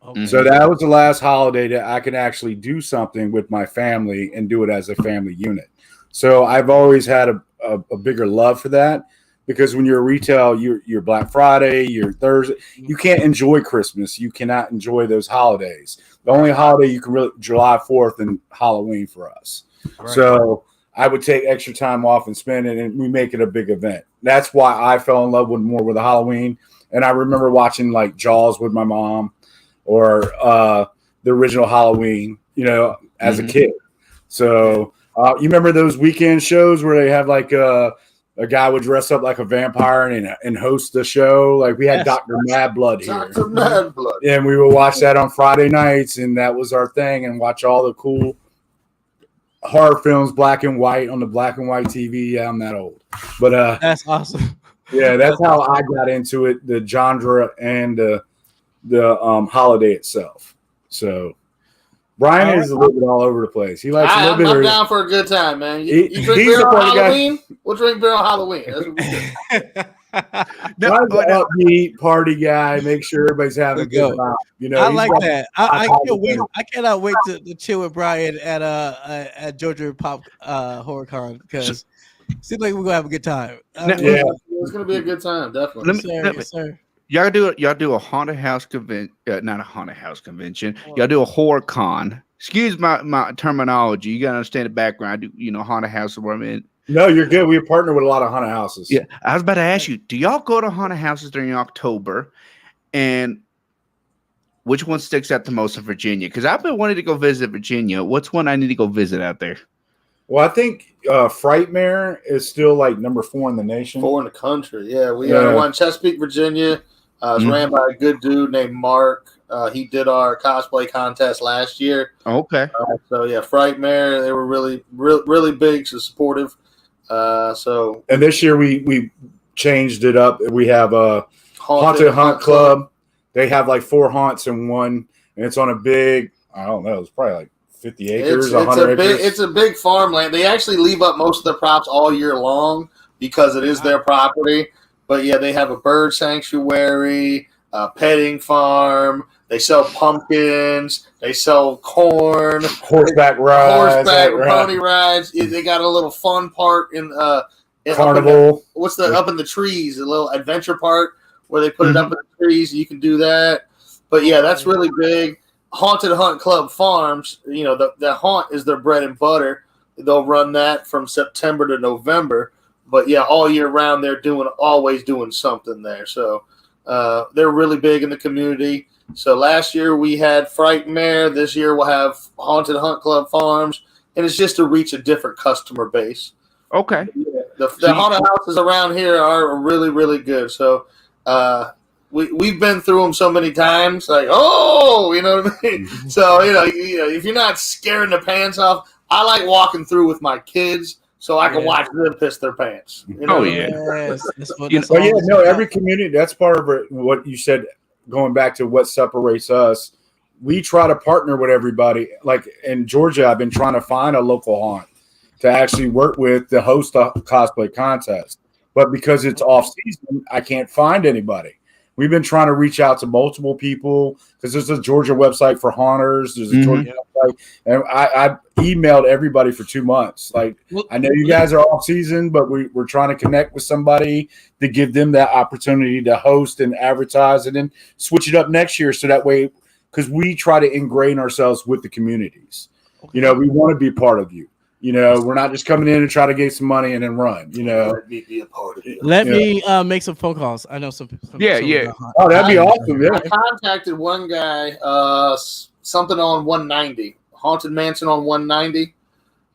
Okay. So that was the last holiday that I could actually do something with my family and do it as a family unit. So I've always had a bigger love for that, because when you're a retail, you're Black Friday, you're Thursday, you can't enjoy Christmas. You cannot enjoy those holidays. The only holiday you can really, July 4th and Halloween for us. Right. So I would take extra time off and spend it, and we make it a big event. That's why I fell in love with Halloween. And I remember watching like Jaws with my mom, or the original Halloween, as a kid. So you remember those weekend shows where they have like a guy would dress up like a vampire and host the show? Like we had Dr. Mad Blood here. Dr. Mad Blood. And we would watch that on Friday nights, and that was our thing, and watch all the cool horror films, black and white, on the black and white TV. Yeah, I'm that old. But that's awesome. Yeah, that's how I got into it, the genre and the holiday itself. So Brian is a little bit all over the place. He likes a little bit. I'm down for a good time, man. You drink beer on Halloween? We'll drink beer on Halloween. That's what we do. I'm an upbeat party guy. Make sure everybody's having a good time. I like that. I can't wait. I cannot wait to chill with Brian at Georgia Pop HorrorCon, because it seems like we're gonna have a good time. It's gonna be a good time, definitely. Yes, sir. Y'all do a haunted house convention, not a haunted house convention. Y'all do a horror con. Excuse my terminology. You gotta understand the background. I do, haunted house is where I'm in. No, you're good. We partner with a lot of haunted houses. Yeah, I was about to ask you, do y'all go to haunted houses during October? And which one sticks out the most in Virginia? Because I've been wanting to go visit Virginia. What's one I need to go visit out there? Well, I think Frightmare is still like number 4 in the nation. 4 in the country. Yeah, we got one in Chesapeake, Virginia. It's ran by a good dude named Mark. He did our cosplay contest last year. Okay. So yeah, Frightmare. They were really big, so supportive. And this year we changed it up. We have a haunted hunt club. They have like 4 haunts in one, and it's on a big. I don't know. It's probably like 50 acres, 100 acres. It's a big farmland. They actually leave up most of the props all year long because it is their property. But yeah, they have a bird sanctuary. petting farm. They sell pumpkins. They sell corn. Horseback rides. Pony rides. They got a little fun part in Carnival. Up in the trees? A little adventure part where they put it up in the trees. You can do that. But yeah, that's really big. Haunted Hunt Club Farms. You know, the haunt is their bread and butter. They'll run that from September to November. But yeah, all year round they're always doing something there. So they're really big in the community. So last year we had Frightmare. This year we'll have Haunted Hunt Club Farms, and it's just to reach a different customer base. Okay. The haunted houses around here are really, really good. So we've been through them so many times. Like, oh, you know what I mean? So you know, if you're not scaring the pants off, I like walking through with my kids so I can watch them piss their pants. You know? Every community, that's part of what you said, going back to what separates us. We try to partner with everybody. Like in Georgia, I've been trying to find a local haunt to actually work with to host a cosplay contest. But because it's off season, I can't find anybody. We've been trying to reach out to multiple people because there's a Georgia website for haunters. There's a Georgia website. And I emailed everybody for 2 months. Like, I know you guys are off season, but we're trying to connect with somebody to give them that opportunity to host and advertise and then switch it up next year. So that way, because we try to ingrain ourselves with the communities. Okay. You know, we want to be part of you. You know, we're not just coming in and try to get some money and then run. You know, let me be a part of it. Let me make some phone calls. I know some. Yeah. Oh, that'd be awesome. Yeah. I contacted one guy. Something on 190, Haunted Mansion on 190.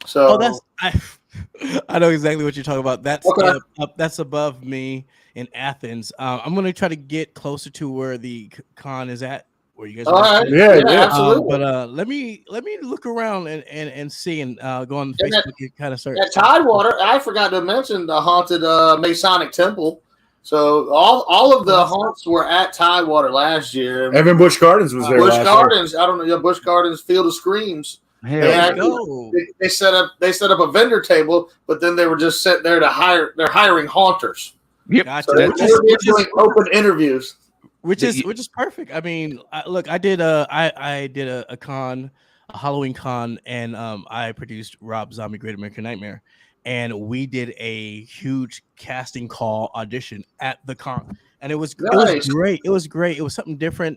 So, I know exactly what you're talking about. That's above me in Athens. I'm gonna try to get closer to where the con is at. Where you guys are. Yeah, absolutely. But let me look around and see and go on Facebook and kind of start. At Tidewater, I forgot to mention the haunted Masonic Temple. So all of the haunts were at Tidewater last year. Evan Busch Gardens was there. Busch Gardens, I don't know. Busch Gardens Field of Screams. They set up a vendor table, but then they were just sitting there to hire. They're hiring haunters. Yep, so they're doing open interviews. Which is perfect. I mean, I did a con, a Halloween con, and I produced Rob Zombie Great American Nightmare, and we did a huge casting call audition at the con, and it was great. It was great. It was something different.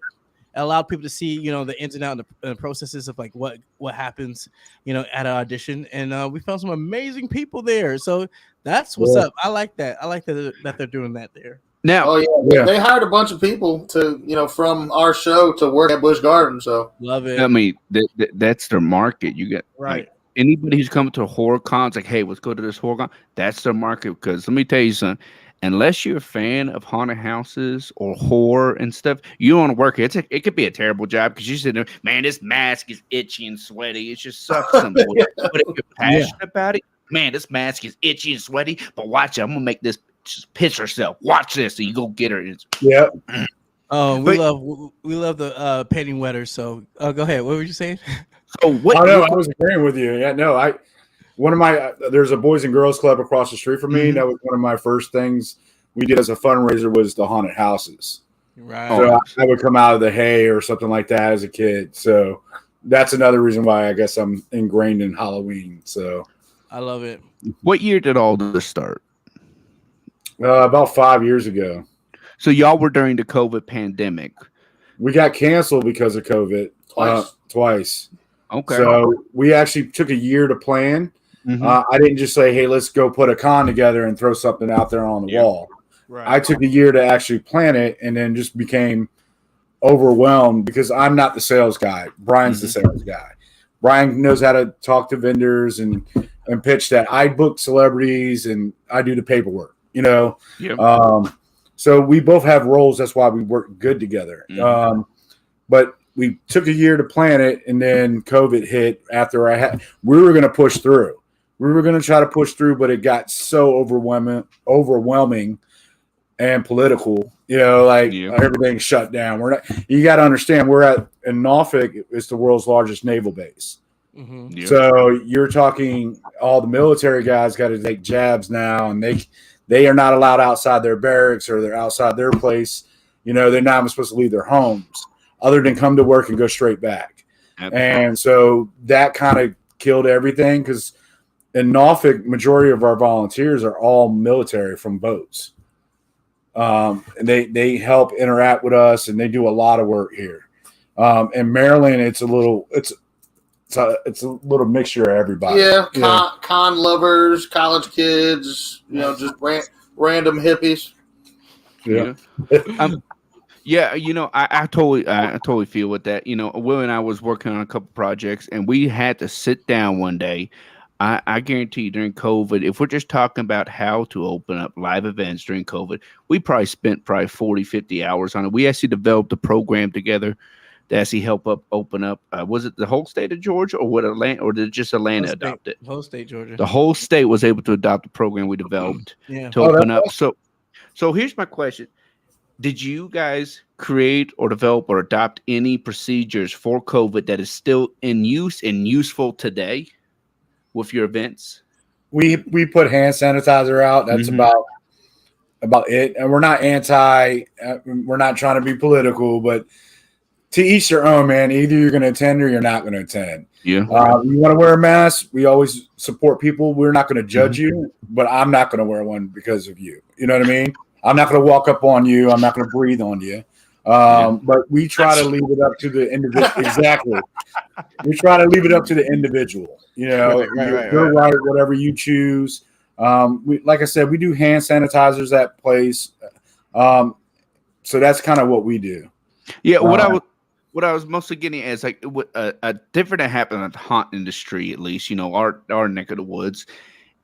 It allowed people to see, you know, the ins and outs and the processes of like what happens, you know, at an audition, and we found some amazing people there. So that's what's up. I like that. I like that they're doing that there. Now, they hired a bunch of people to, you know, from our show to work at Busch Gardens. So love it. I mean, that's their market. You get right. Like, anybody who's coming to a horror con, it's like, hey, let's go to this horror con. That's their market. Because let me tell you something. Unless you're a fan of haunted houses or horror and stuff, you don't want to work it. It could be a terrible job because you sit there, man, this mask is itchy and sweaty. It just sucks. But if you're passionate about it, man, this mask is itchy and sweaty. But watch it. I'm gonna make this. Just pitch herself. Watch this, so you go get her. Yeah. We love the painting wetters. So go ahead. What were you saying? So what? I was agreeing with you. Yeah, no, there's a Boys and Girls Club across the street from me. That was one of my first things we did as a fundraiser was the haunted houses. Right. So I would come out of the hay or something like that as a kid. So that's another reason why I guess I'm ingrained in Halloween. So I love it. What year did all this start? About 5 years ago. So y'all were during the COVID pandemic. We got canceled because of COVID twice. Okay. So we actually took a year to plan. I didn't just say, hey, let's go put a con together and throw something out there on the wall. Right. I took a year to actually plan it and then just became overwhelmed because I'm not the sales guy. Brian's the sales guy. Brian knows how to talk to vendors and pitch that. I book celebrities and I do the paperwork. You know, so we both have roles. That's why we work good together. But we took a year to plan it, and then COVID hit. After we were going to push through. We were going to try to push through, but it got so overwhelming, and political. You know, like everything shut down. You got to understand, we're in Norfolk. It's the world's largest naval base. So you're talking all the military guys got to take jabs now, and they are not allowed outside their barracks or they're outside their place. They're not even supposed to leave their homes other than come to work and go straight back. Yep. And so that kind of killed everything because in Norfolk, majority of our volunteers are all military from boats. And they help interact with us, and they do a lot of work here. In Maryland, it's a little mixture of everybody. Yeah, con lovers, college kids, just random hippies. Yeah. Yeah, I totally feel with that. Will and I was working on a couple projects, and we had to sit down one day. I guarantee you during COVID, if we're just talking about how to open up live events during COVID, we probably spent 40, 50 hours on it. We actually developed a program together to actually help open up. Was it the whole state of Georgia or did just Atlanta adopt it? The whole state, Georgia. The whole state was able to adopt the program we developed to open up. So here's my question. Did you guys create or develop or adopt any procedures for COVID that is still in use and useful today with your events? We put hand sanitizer out. That's about it. And we're not we're not trying to be political, but to each their own, man. Either you're going to attend or you're not going to attend. Yeah. You want to wear a mask? We always support people. We're not going to judge you, but I'm not going to wear one because of you. You know what I mean? I'm not going to walk up on you. I'm not going to breathe on you. But we try to leave it up to the individual. Exactly. We try to leave it up to the individual. You're right. Whatever you choose. Like I said, we do hand sanitizers at place. So that's kind of what we do. Yeah. What I was mostly getting at is like a different that happened in the haunt industry, at least, our neck of the woods,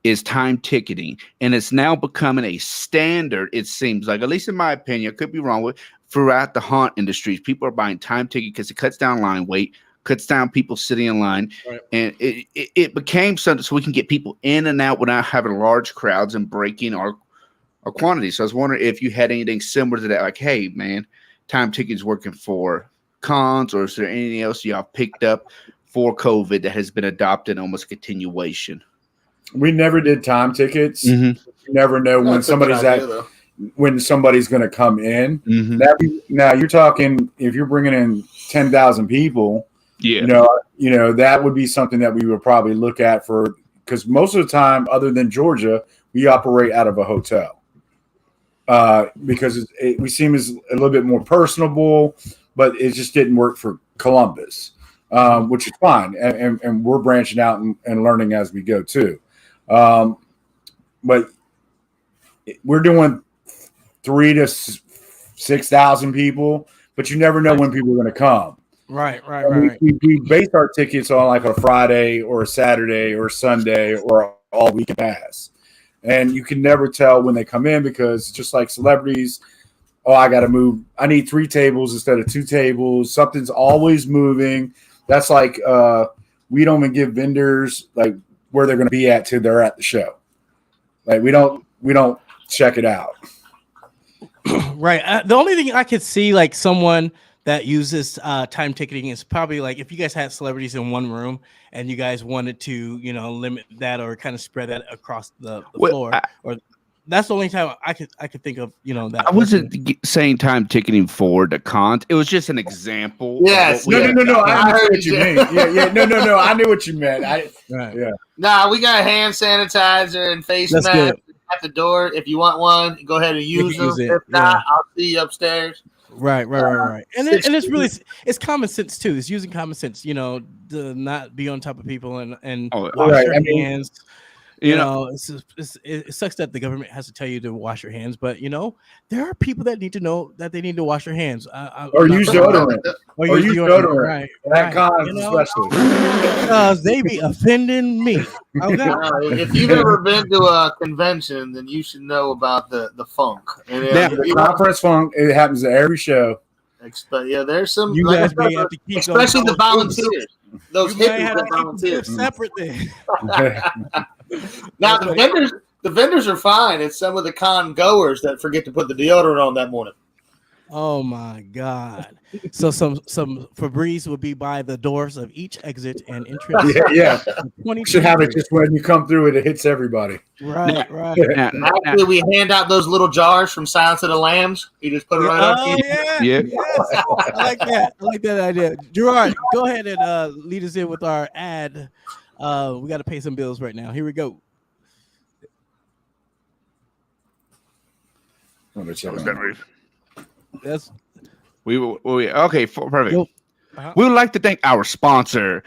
is time ticketing. And it's now becoming a standard, it seems like, at least in my opinion, I could be wrong with, throughout the haunt industries. People are buying time ticket because it cuts down line wait, cuts down people sitting in line. Right. And it became something so we can get people in and out without having large crowds and breaking our quantity. So I was wondering if you had anything similar to that, like, hey, man, time ticket's working for cons, or is there anything else y'all picked up for COVID that has been adopted almost continuation? We never did time tickets. Mm-hmm. You never know when somebody's when somebody's going to come in. Mm-hmm. Now you're talking if you're bringing in 10,000 people. Yeah, that would be something that we would probably look at because most of the time, other than Georgia, we operate out of a hotel because we seem as a little bit more personable, but it just didn't work for Columbus, which is fine, and we're branching out and learning as we go too. But we're doing 3,000 to 6,000 people, but you never know when people are going to come. Right. We base our tickets on like a Friday or a Saturday or a Sunday or all weekend pass. And you can never tell when they come in because just like celebrities, I got to move. I need 3 tables instead of 2 tables. Something's always moving. That's like we don't even give vendors like where they're going to be at till they're at the show. Like we don't check it out. Right. The only thing I could see like someone that uses time ticketing is probably like if you guys had celebrities in one room and you guys wanted to, limit that or kind of spread that across the floor. That's the only time I could think of, that. I wasn't saying time ticketing for the cons. It was just an example. Yes. No. I heard what you mean. Yeah. No. I knew what you meant. Yeah. Nah, we got hand sanitizer and face mask at the door. If you want one, go ahead and use them. If not, I'll see you upstairs. Right. And it's really it's common sense too. It's using common sense, to not be on top of people and wash your hands. It sucks that the government has to tell you to wash your hands, but there are people that need to know that they need to wash their hands. Or use deodorant. Or use deodorant. Right. That cons especially. Because they be offending me. Okay? If you've ever been to a convention, then you should know about the funk. And the conference funk, it happens at every show. There's some. You guys may have to keep especially the volunteers. Those hippies that volunteers. Separate then. Now the vendors are fine. It's some of the con goers that forget to put the deodorant on that morning. Oh my God! So some Febreze will be by the doors of each exit and entrance. Yeah. Should have it 2023. just when you come through it hits everybody. Right, right. Actually, we hand out those little jars from Silence of the Lambs. You just put it right up. Oh yeah, Yeah. yes. I like that. I like that idea. Gerard, go ahead and lead us in with our ad. We got to pay some bills right now. Here we go. That's Perfect. Yo. We would like to thank our sponsor,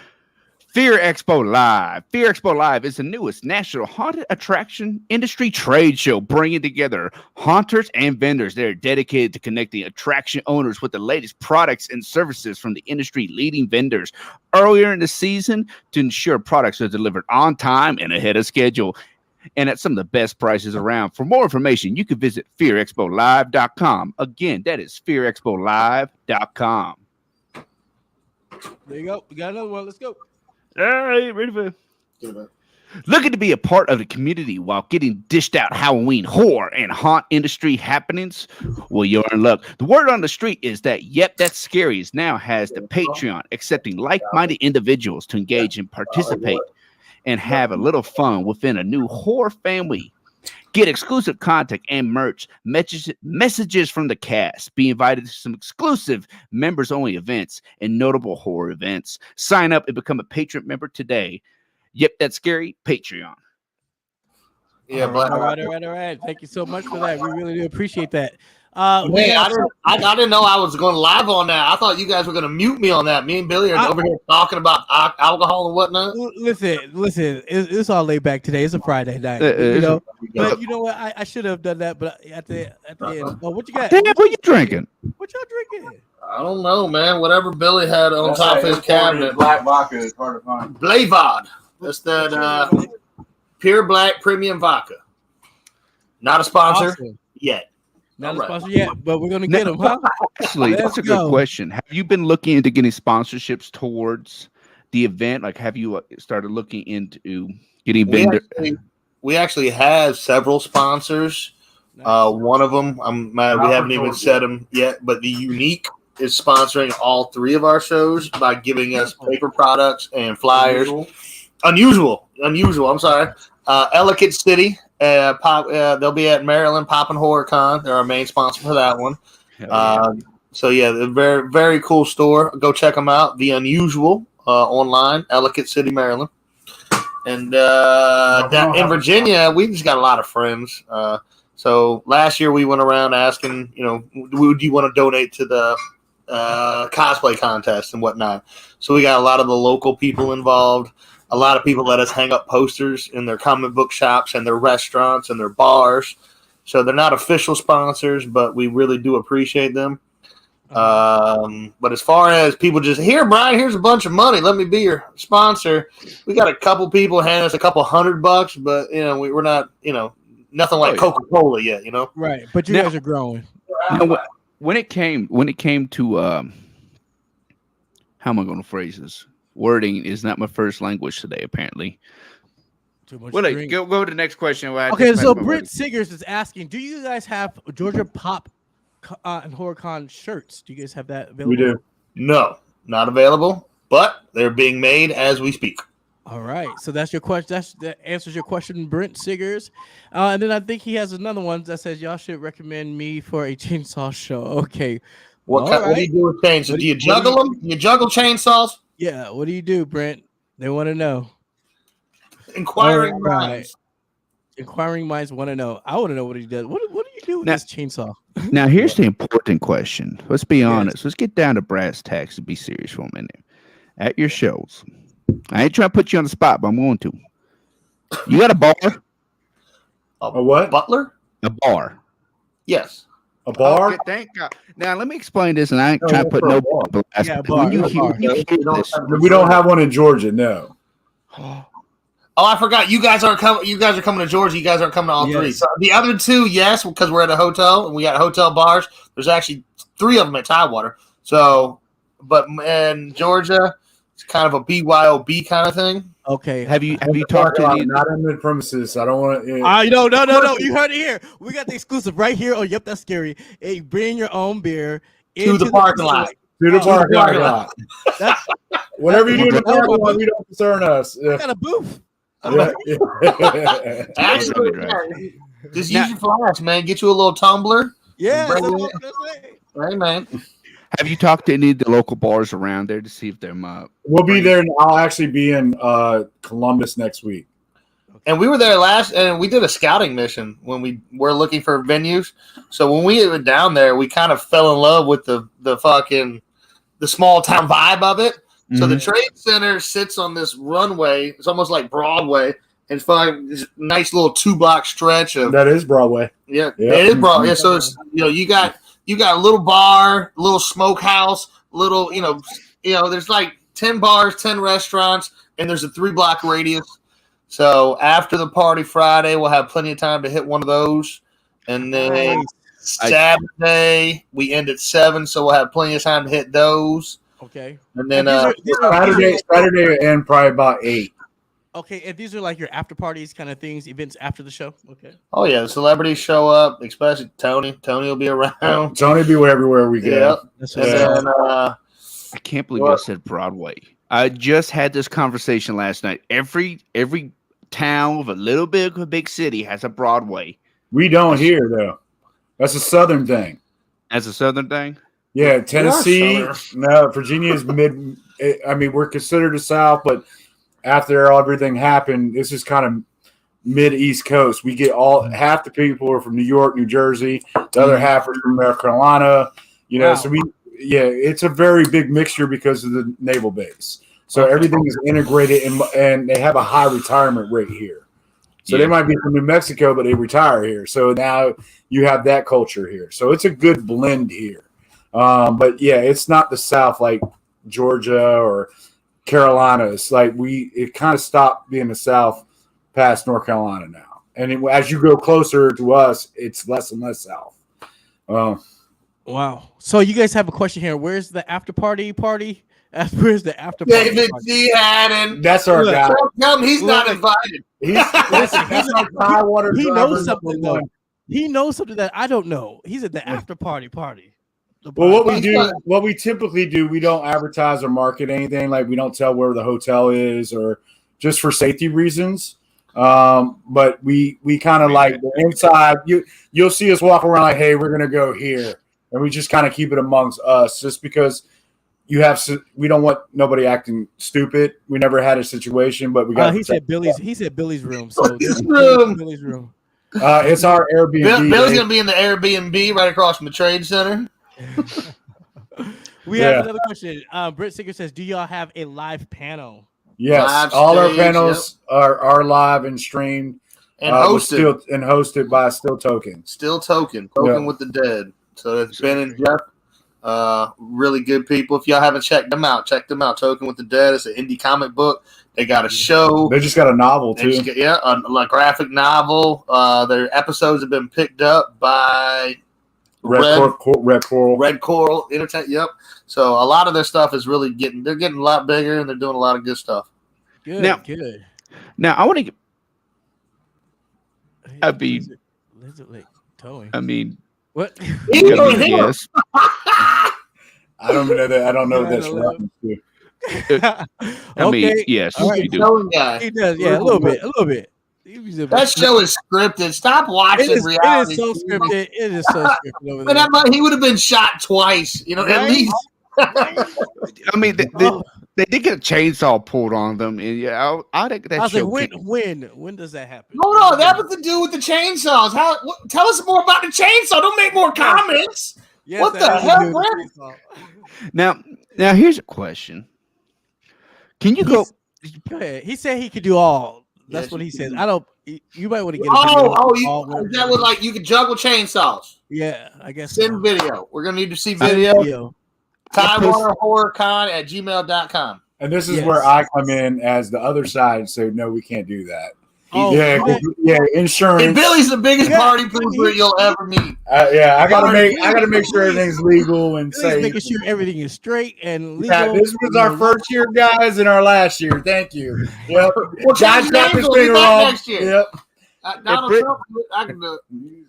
Fear Expo Live. Fear Expo Live is the newest national haunted attraction industry trade show, bringing together haunters and vendors. They're dedicated to connecting attraction owners with the latest products and services from the industry leading vendors earlier in the season to ensure products are delivered on time and ahead of schedule and at some of the best prices around. For more information, you can visit fearexpolive.com. Again, that is fearexpolive.com. there you go. We got another one. Let's go. All right, ready for looking to be a part of the community while getting dished out Halloween horror and haunt industry happenings? Well, you're in luck. The word on the street is that Yep, That's Scary now has the Patreon, accepting like-minded individuals to engage and participate and have a little fun within a new horror family. Get exclusive content and merch, messages from the cast, be invited to some exclusive members-only events and notable horror events. Sign up and become a patron member today. Yep, That's Scary, Patreon. Yeah, all right. Thank you so much for that. We really do appreciate that. Man, I didn't know I was going live on that. I thought you guys were going to mute me on that. Me and Billy are over here talking about alcohol and whatnot. Listen, it's all laid back today. It's a Friday night, you know. But you know what? I should have done that. But at the end, what you got? Damn, what you drinking? What y'all drinking? I don't know, man. Whatever Billy had on top of his cabinet. Black vodka is hard to find. Blavod. That's that pure black premium vodka. Not a sponsor yet. Not a sponsor yet, but we're gonna get them, huh? Actually, that's a good question. Have you been looking into getting sponsorships towards the event? Like, have you started looking into getting vendor? We actually have several sponsors. One of them, we haven't even said them yet, but the Unique is sponsoring all 3 of our shows by giving us paper products and flyers. Unusual. I'm sorry. Ellicott City. They'll be at Maryland Pop and Horror Con. They're our main sponsor for that one. So yeah, they're very, very cool store. Go check them out. The Unusual online, Ellicott City, Maryland. And down in Virginia, we just got a lot of friends. So last year we went around asking, would you want to donate to the cosplay contest and whatnot? So we got a lot of the local people involved. A lot of people let us hang up posters in their comic book shops and their restaurants and their bars. So they're not official sponsors, but we really do appreciate them. But as far as people just, here, Brian, here's a bunch of money. Let me be your sponsor. We got a couple people hand us a couple $100, but we're not, nothing like Coca-Cola yet, Right. But you guys are growing. When it came to how am I going to phrase this? Wording is not my first language today, apparently. Too much Well, drink. go to the next question. Okay, so Brent Siggers is asking, do you guys have Georgia Pop and HorrorCon shirts? Do you guys have that available? We do. No, not available, but they're being made as we speak. All right, so that's your question. That answers your question, Brent Siggers. And then I think he has another one that says y'all should recommend me for a chainsaw show. Okay. What do you do with chainsaws? Do you juggle them? You juggle chainsaws? Yeah. What do you do, Brent? They want to know. Inquiring minds. Inquiring minds want to know. I want to know what he does. What do you do with this chainsaw? Now, here's the important question. Let's be honest. Let's get down to brass tacks and be serious for a minute. At your shows, I ain't trying to put you on the spot, but I'm going to. You got a bar? A what? Butler? A bar. Yes. A bar? Okay, thank God. Now, let me explain this, and I ain't trying to put no bar. Yeah, bar. We don't have one in Georgia, no. Oh, I forgot. You guys are coming to Georgia. You guys aren't coming to all 3. So the other 2, yes, because we're at a hotel and we got hotel bars. There's actually 3 of them at Tidewater. So, but in Georgia, it's kind of a BYOB kind of thing. Okay. Have you talked to any? Not in the premises. I don't want to. No. You heard it here. We got the exclusive right here. Oh, yep, that's scary. Hey, bring your own beer To the parking lot. To the parking parking lot. That's Whatever you do in the that's- parking lot, we don't concern us. we got a booth. Yeah. Actually, just use your flash, man. Get you a little tumbler. Yeah, Bring that's it. what I'm gonna say. Hey, man. Have you talked to any of the local bars around there to see if they're We'll be there. And I'll actually be in Columbus next week. And we were there and we did a scouting mission when we were looking for venues. So when we went down there, we kind of fell in love with the small town vibe of it. So the Trade Center sits on this runway. It's almost like Broadway. It's fun. This nice little 2-block stretch of That is Broadway. yeah. Yeah. It is Broadway. Yeah, so it's you got a little bar, little smokehouse, little there's like 10 bars, 10 restaurants, and there's a 3-block radius. So after the party Friday, we'll have plenty of time to hit one of those, and then Saturday we end at 7, so we'll have plenty of time to hit those. Okay. And then Saturday and probably about 8. Okay, and these are like your after parties kind of things, events after the show. Okay. oh yeah, the celebrities show up, especially Tony. Tony will be around. Tony be everywhere we go. Yep. That's And what then I can't believe I said Broadway. I just had this conversation last night. Every town with a little bit of a big city has a Broadway. We don't here though. That's a Southern thing. As a Southern thing? Yeah, Tennessee. Southern. No, Virginia is mid. I mean, we're considered the South, but after everything happened, this is kind of mid East Coast. We get half the people are from New York, New Jersey. The other half are from North Carolina. Wow. So it's a very big mixture because of the naval base. So everything is integrated, and they have a high retirement rate here. So they might be from New Mexico, but they retire here. So now you have that culture here. So it's a good blend here. But yeah, it's not the South like Georgia or Carolina. It's like it kind of stopped being the South past North Carolina now. And as you go closer to us, it's less and less South. Wow. So you guys have a question here. Where's the after party? Where's the after party? David G. Haddon. That's our guy. Tell him he's not invited. That's our Tidewater He driver knows something number though. one. He knows something that I don't know. He's at the after party. Well, what we typically do, we don't advertise or market anything. Like we don't tell where the hotel is, or just for safety reasons. But we kind of like the inside. You'll see us walk around like, hey, we're gonna go here, and we just kind of keep it amongst us, just because we don't want nobody acting stupid. We never had a situation, but we got. He said Billy's room. So Billy's room. Billy's room. It's our Airbnb. Bill's gonna be in the Airbnb right across from the Trade Center. We have another question. Britt Singer says, "Do y'all have a live panel?" Yes, Live all our stage, panels are live and streamed And hosted. hosted by Still Token. Still Token with the Dead. So it's Ben and Jeff. Really good people. If y'all haven't checked them out, check them out. Token with the Dead. It's an indie comic book. They got a show. They just got a novel too. A graphic novel. Their episodes have been picked up by Red Coral. Red Coral Entertainment. Yep. So a lot of their stuff is really getting a lot bigger, and they're doing a lot of good stuff. Good. Now I want to get. I mean, what? yes. I don't know that. I don't know what that's reference to. I mean, Okay. yes, All right. you do. He does. Yeah, a little bit. That show is scripted. Stop watching reality. It is so scripted. It is so scripted over Man, there. he would have been shot twice. At least. I mean, they did get a chainsaw pulled on them, and I think that I was show. like, when does that happen? No, that was to do with the chainsaws. Tell us more about the chainsaw. Don't make more comments. Yes, What that the has to hell, do with Brent? the Now here's a question. Can you go? Go ahead. He said he could do all. That's Yes, what he you says. can. I don't. You might want to get. That was like you could juggle chainsaws. Yeah, I guess. Send video. We're gonna need to see video. TideWaterHorrorCon@gmail.com. And this is where I come in as the other side. So no, we can't do that. Oh, yeah, insurance. And Billy's the biggest party pooper you'll ever meet. I gotta make sure everything's legal and Billy's safe. making sure everything is straight and legal. Yeah, this was our first year, guys, and our last year. Thank you. Yep. Well, Josh got his will be finger back on. next year. Yep. Donald Trump, I can do it.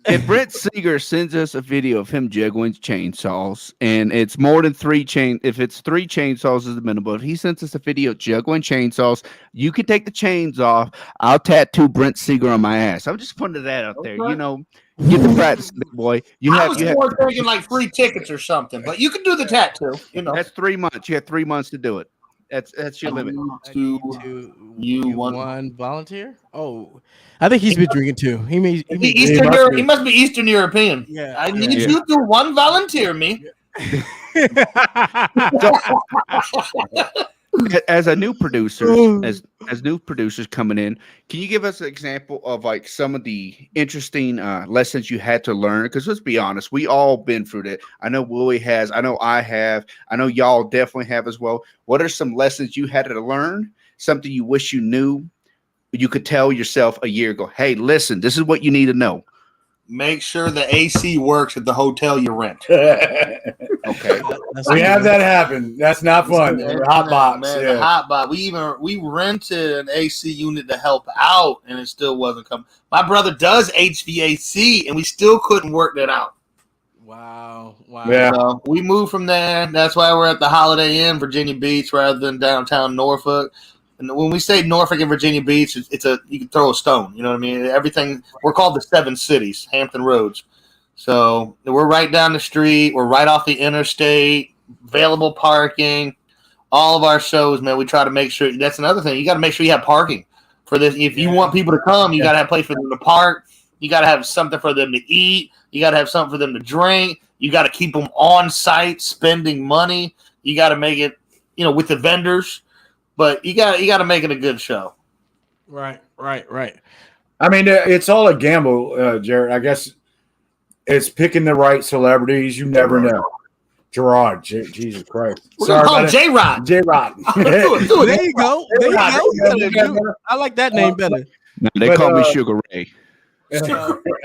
If Brent Seeger sends us a video of him juggling chainsaws, and it's more than if it's 3 chainsaws is the minimum. If he sends us a video juggling chainsaws, you can take the chains off. I'll tattoo Brent Seeger on my ass. I'm just putting that out there. You know, get the practice, big boy. I was more thinking like free tickets or something, but you can do the tattoo. You know, that's 3 months. You have 3 months to do it. That's your limit. You one volunteer? Oh, I think he's been drinking too. He must be Eastern European. Yeah, I need you to one volunteer me. As a new producer, as new producers coming in, can you give us an example of like some of the interesting lessons you had to learn? Because let's be honest, we all been through that. I know Willie has. I know I have. I know y'all definitely have as well. What are some lessons you had to learn? Something you wish you knew, you could tell yourself a year ago. Hey, listen, this is what you need to know. Make sure the AC works at the hotel you rent. Okay, we have that happen. That's not fun. Hot box. Man, Yeah. the hot box. We rented an AC unit to help out, and it still wasn't coming. My brother does HVAC, and we still couldn't work that out. Wow. Yeah. So we moved from there. That's why we're at the Holiday Inn, Virginia Beach, rather than downtown Norfolk. And when we say Norfolk and Virginia Beach, you can throw a stone. You know what I mean? Everything. We're called the 7 cities, Hampton Roads. So we're right down the street. We're right off the interstate. Available parking. All of our shows, man. We try to make sure. That's another thing. You got to make sure you have parking for this. If you want people to come, you got to have a place for them to park. You got to have something for them to eat. You got to have something for them to drink. You got to keep them on site, spending money. You got to make it, with the vendors. But you got to make it a good show. Right. I mean, it's all a gamble, Jared. I guess it's picking the right celebrities. You never know. Gerard, Jesus Christ. We're going to call him J-Rod. J-Rod. There you go. I like that name better. No, they call me Sugar Ray.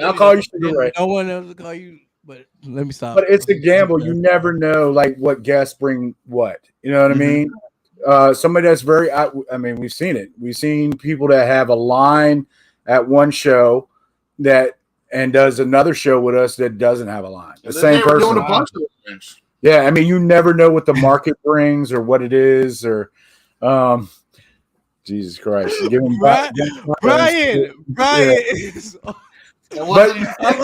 I'll call you Sugar Ray. No one else will call you, but let me stop. But it's a gamble. You never know, like, what guests bring what. You know what I mean? Somebody that's very, I mean, we've seen it. We've seen people that have a line at one show and does another show with us that doesn't have a line. The same person. Doing a bunch of things. Yeah, I mean, you never know what the market brings or what it is, or Jesus Christ. Brian is. But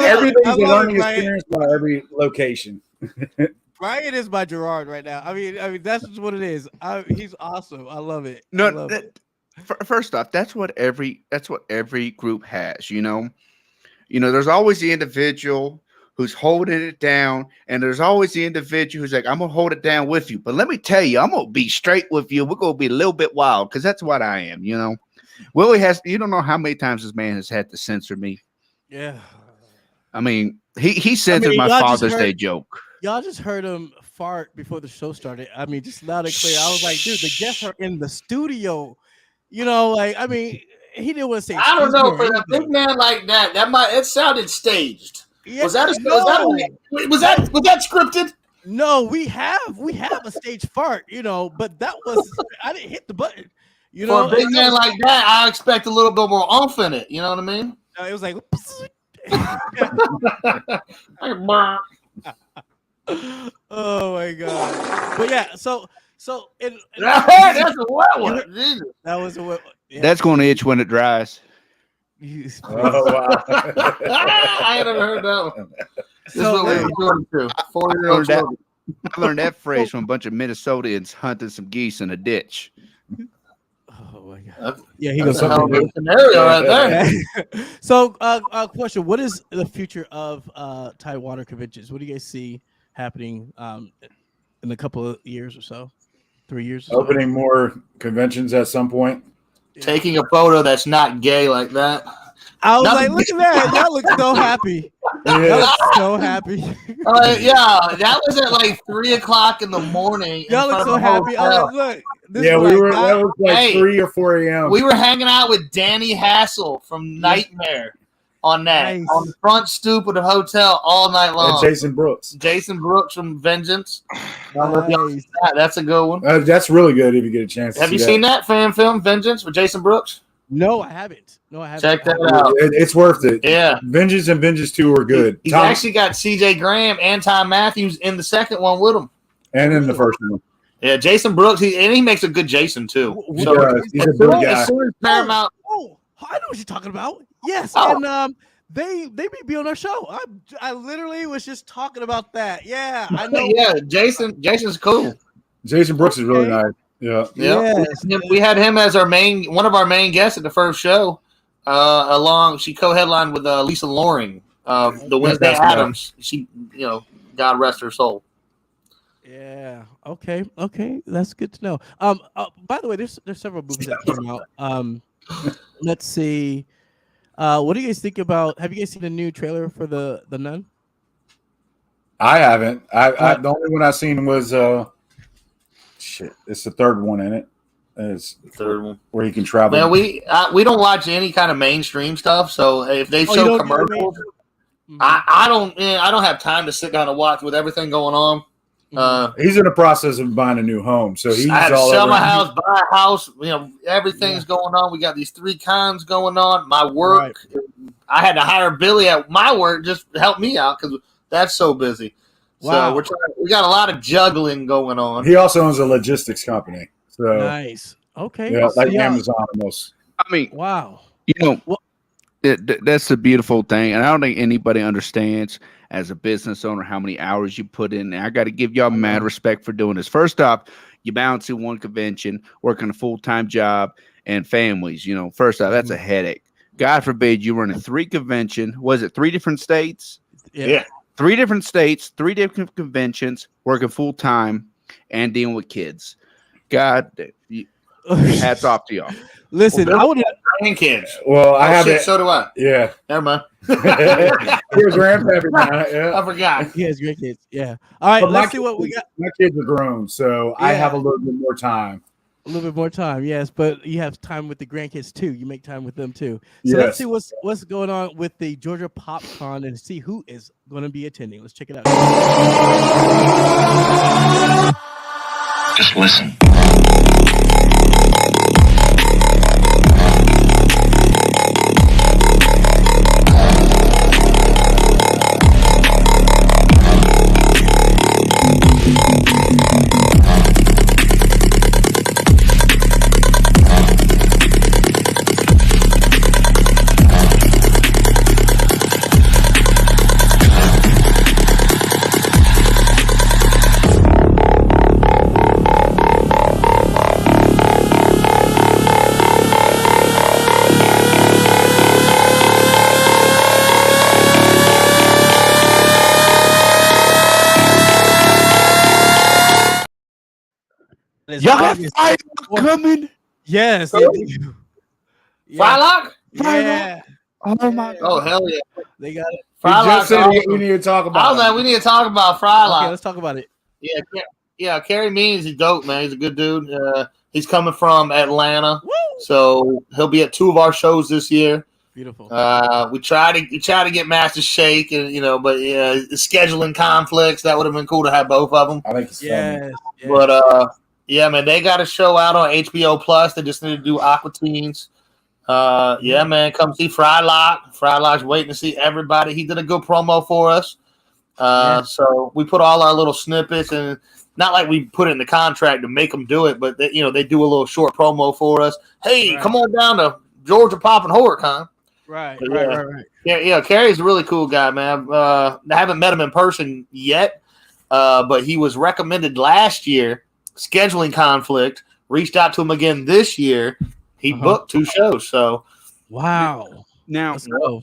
everything's a learning experience by every location. Brian is my Gerard right now. I mean that's just what it is. He's awesome. I love it. No, first off, that's what every group has. There's always the individual who's holding it down, and there's always the individual who's like, I'm gonna hold it down with you. But let me tell you, I'm gonna be straight with you. We're gonna be a little bit wild because that's what I am. Willie has. You don't know how many times this man has had to censor me. Yeah. I mean, he censored my Father's Day joke. Y'all just heard him fart before the show started. I mean, just loud and clear. I was like, dude, the guests are in the studio. He didn't want to say. I don't know, for a big man like that, it sounded staged. Yeah, was that scripted? No, we have a stage fart, but that was I didn't hit the button. For a big man like that, I expect a little bit more oomph in it. You know what I mean? It was like. Oh my god! But yeah, so that's a wet one. That was a wet one. Yeah. That's going to itch when it dries. Oh wow! I haven't heard that one. This is what we're doing too. 4-year-old children. I learned that phrase from a bunch of Minnesotans hunting some geese in a ditch. Oh my god! Yeah, he goes something scenario right there. So, question: what is the future of Tidewater conventions? What do you guys see happening in a couple of years or so? 3 years? Or Opening more conventions at some point. Taking a photo that's not gay like that. I was like, look at that! Y'all look so happy. Y'all look so happy. Yeah, that was at like 3:00 in the morning. Y'all look so happy. Look, This Yeah, is we what I were. got. That was like Hey, 3 or 4 a.m. We were hanging out with Danny Hassel from Nightmare on that Nice. on the front stoop of the hotel all night and long. Jason Brooks. Jason Brooks from Vengeance. I don't know if y'all Nice. seen that. That's a good one. That's really good if you get a chance. To Have you see seen that fan film Vengeance with Jason Brooks? No, I haven't. Check that out. It's worth it. Yeah. Vengeance and Vengeance 2 are good. He's Tom- actually got C.J. Graham and Tom Matthews in the second one with him. and in the first one. Yeah, Jason Brooks. He makes a good Jason too. He So does. He's a as big soon- guy. as soon as Paramount, Oh, I know what you're talking about. Yes, Oh. and they be on our show. I literally was just talking about that. Yeah, I know. yeah, Jason's cool. Jason Brooks is really Okay. nice. Yeah. Yeah, Yes. we had him as one of our main guests at the first show. She co-headlined with Lisa Loring, the Wednesday That's nice. Addams. She, God rest her soul. Yeah. Okay. That's good to know. By the way, there's several movies that came out. Let's see. What do you guys think about? Have you guys seen the new trailer for the Nun? I haven't. I the only one I seen was it's the third one in it. It's Third one. where he can travel. Man, we don't watch any kind of mainstream stuff. So if they you show don't do the commercials, Mhm. I don't have time to sit down and watch with everything going on. He's in the process of buying a new home, so he's I had to all sell over. my house, buy a house. Everything's going on. We got these 3 cons going on. My work, I had to hire Billy at my work just to help me out because that's so busy. Wow. So we got a lot of juggling going on. He also owns a logistics company, so Nice. Okay. yeah, like Yeah. Amazon almost. I mean, Wow. that's the beautiful thing, and I don't think anybody understands as a business owner how many hours you put in. I got to give y'all mad respect for doing this. First off, you balancing one convention, working a full-time job, and families. First off, that's a headache. God forbid you running 3 convention. Was it 3 different states? Yeah. 3 different states, 3 different conventions, working full-time, and dealing with kids. God, hats off to y'all. Listen, I would. Grandkids. Well, I have shit, it. so do I. Yeah, Never mind. you're a grandpappy now. Yeah. I forgot. He has great kids. Yeah. All right. But Let's see what we got. My kids are grown, so I Yeah. have a little bit more time. A little bit more time, yes, but you have time with the grandkids too. You make time with them too. So Yes. let's see what's going on with the Georgia PopCon and see who is going to be attending. Let's check it out. Just listen. Y'all got fire coming. Yes. Oh. they do. Frylock? Yeah. Oh my Oh, hell yeah. They got it. We just said Frylock. we need to talk I about. was like, we need to talk about Frylock. Okay, let's talk about it. Yeah, Kerry Means, he's dope, man. He's a good dude. He's coming from Atlanta, Woo! so he'll be at 2 of our shows this year. Beautiful. We try to get Master Shake, and but scheduling conflicts. That would have been cool to have both of them. I think it's funny. Yes. But yeah, man, they got a show out on HBO Plus. They just need to do Aqua Teens. Yeah, man, come see Frylock. Frylock's waiting to see everybody. He did a good promo for us. So we put all our little snippets, and not like we put it in the contract to make them do it, but they do a little short promo for us. Hey, Right. come on down to Georgia Pop and HorrorCon. Right. Yeah. Yeah, Kerry's a really cool guy, man. I haven't met him in person yet, but he was recommended last year. Scheduling conflict. Reached out to him again this year. He booked 2 shows. So Wow. Now, Let's go.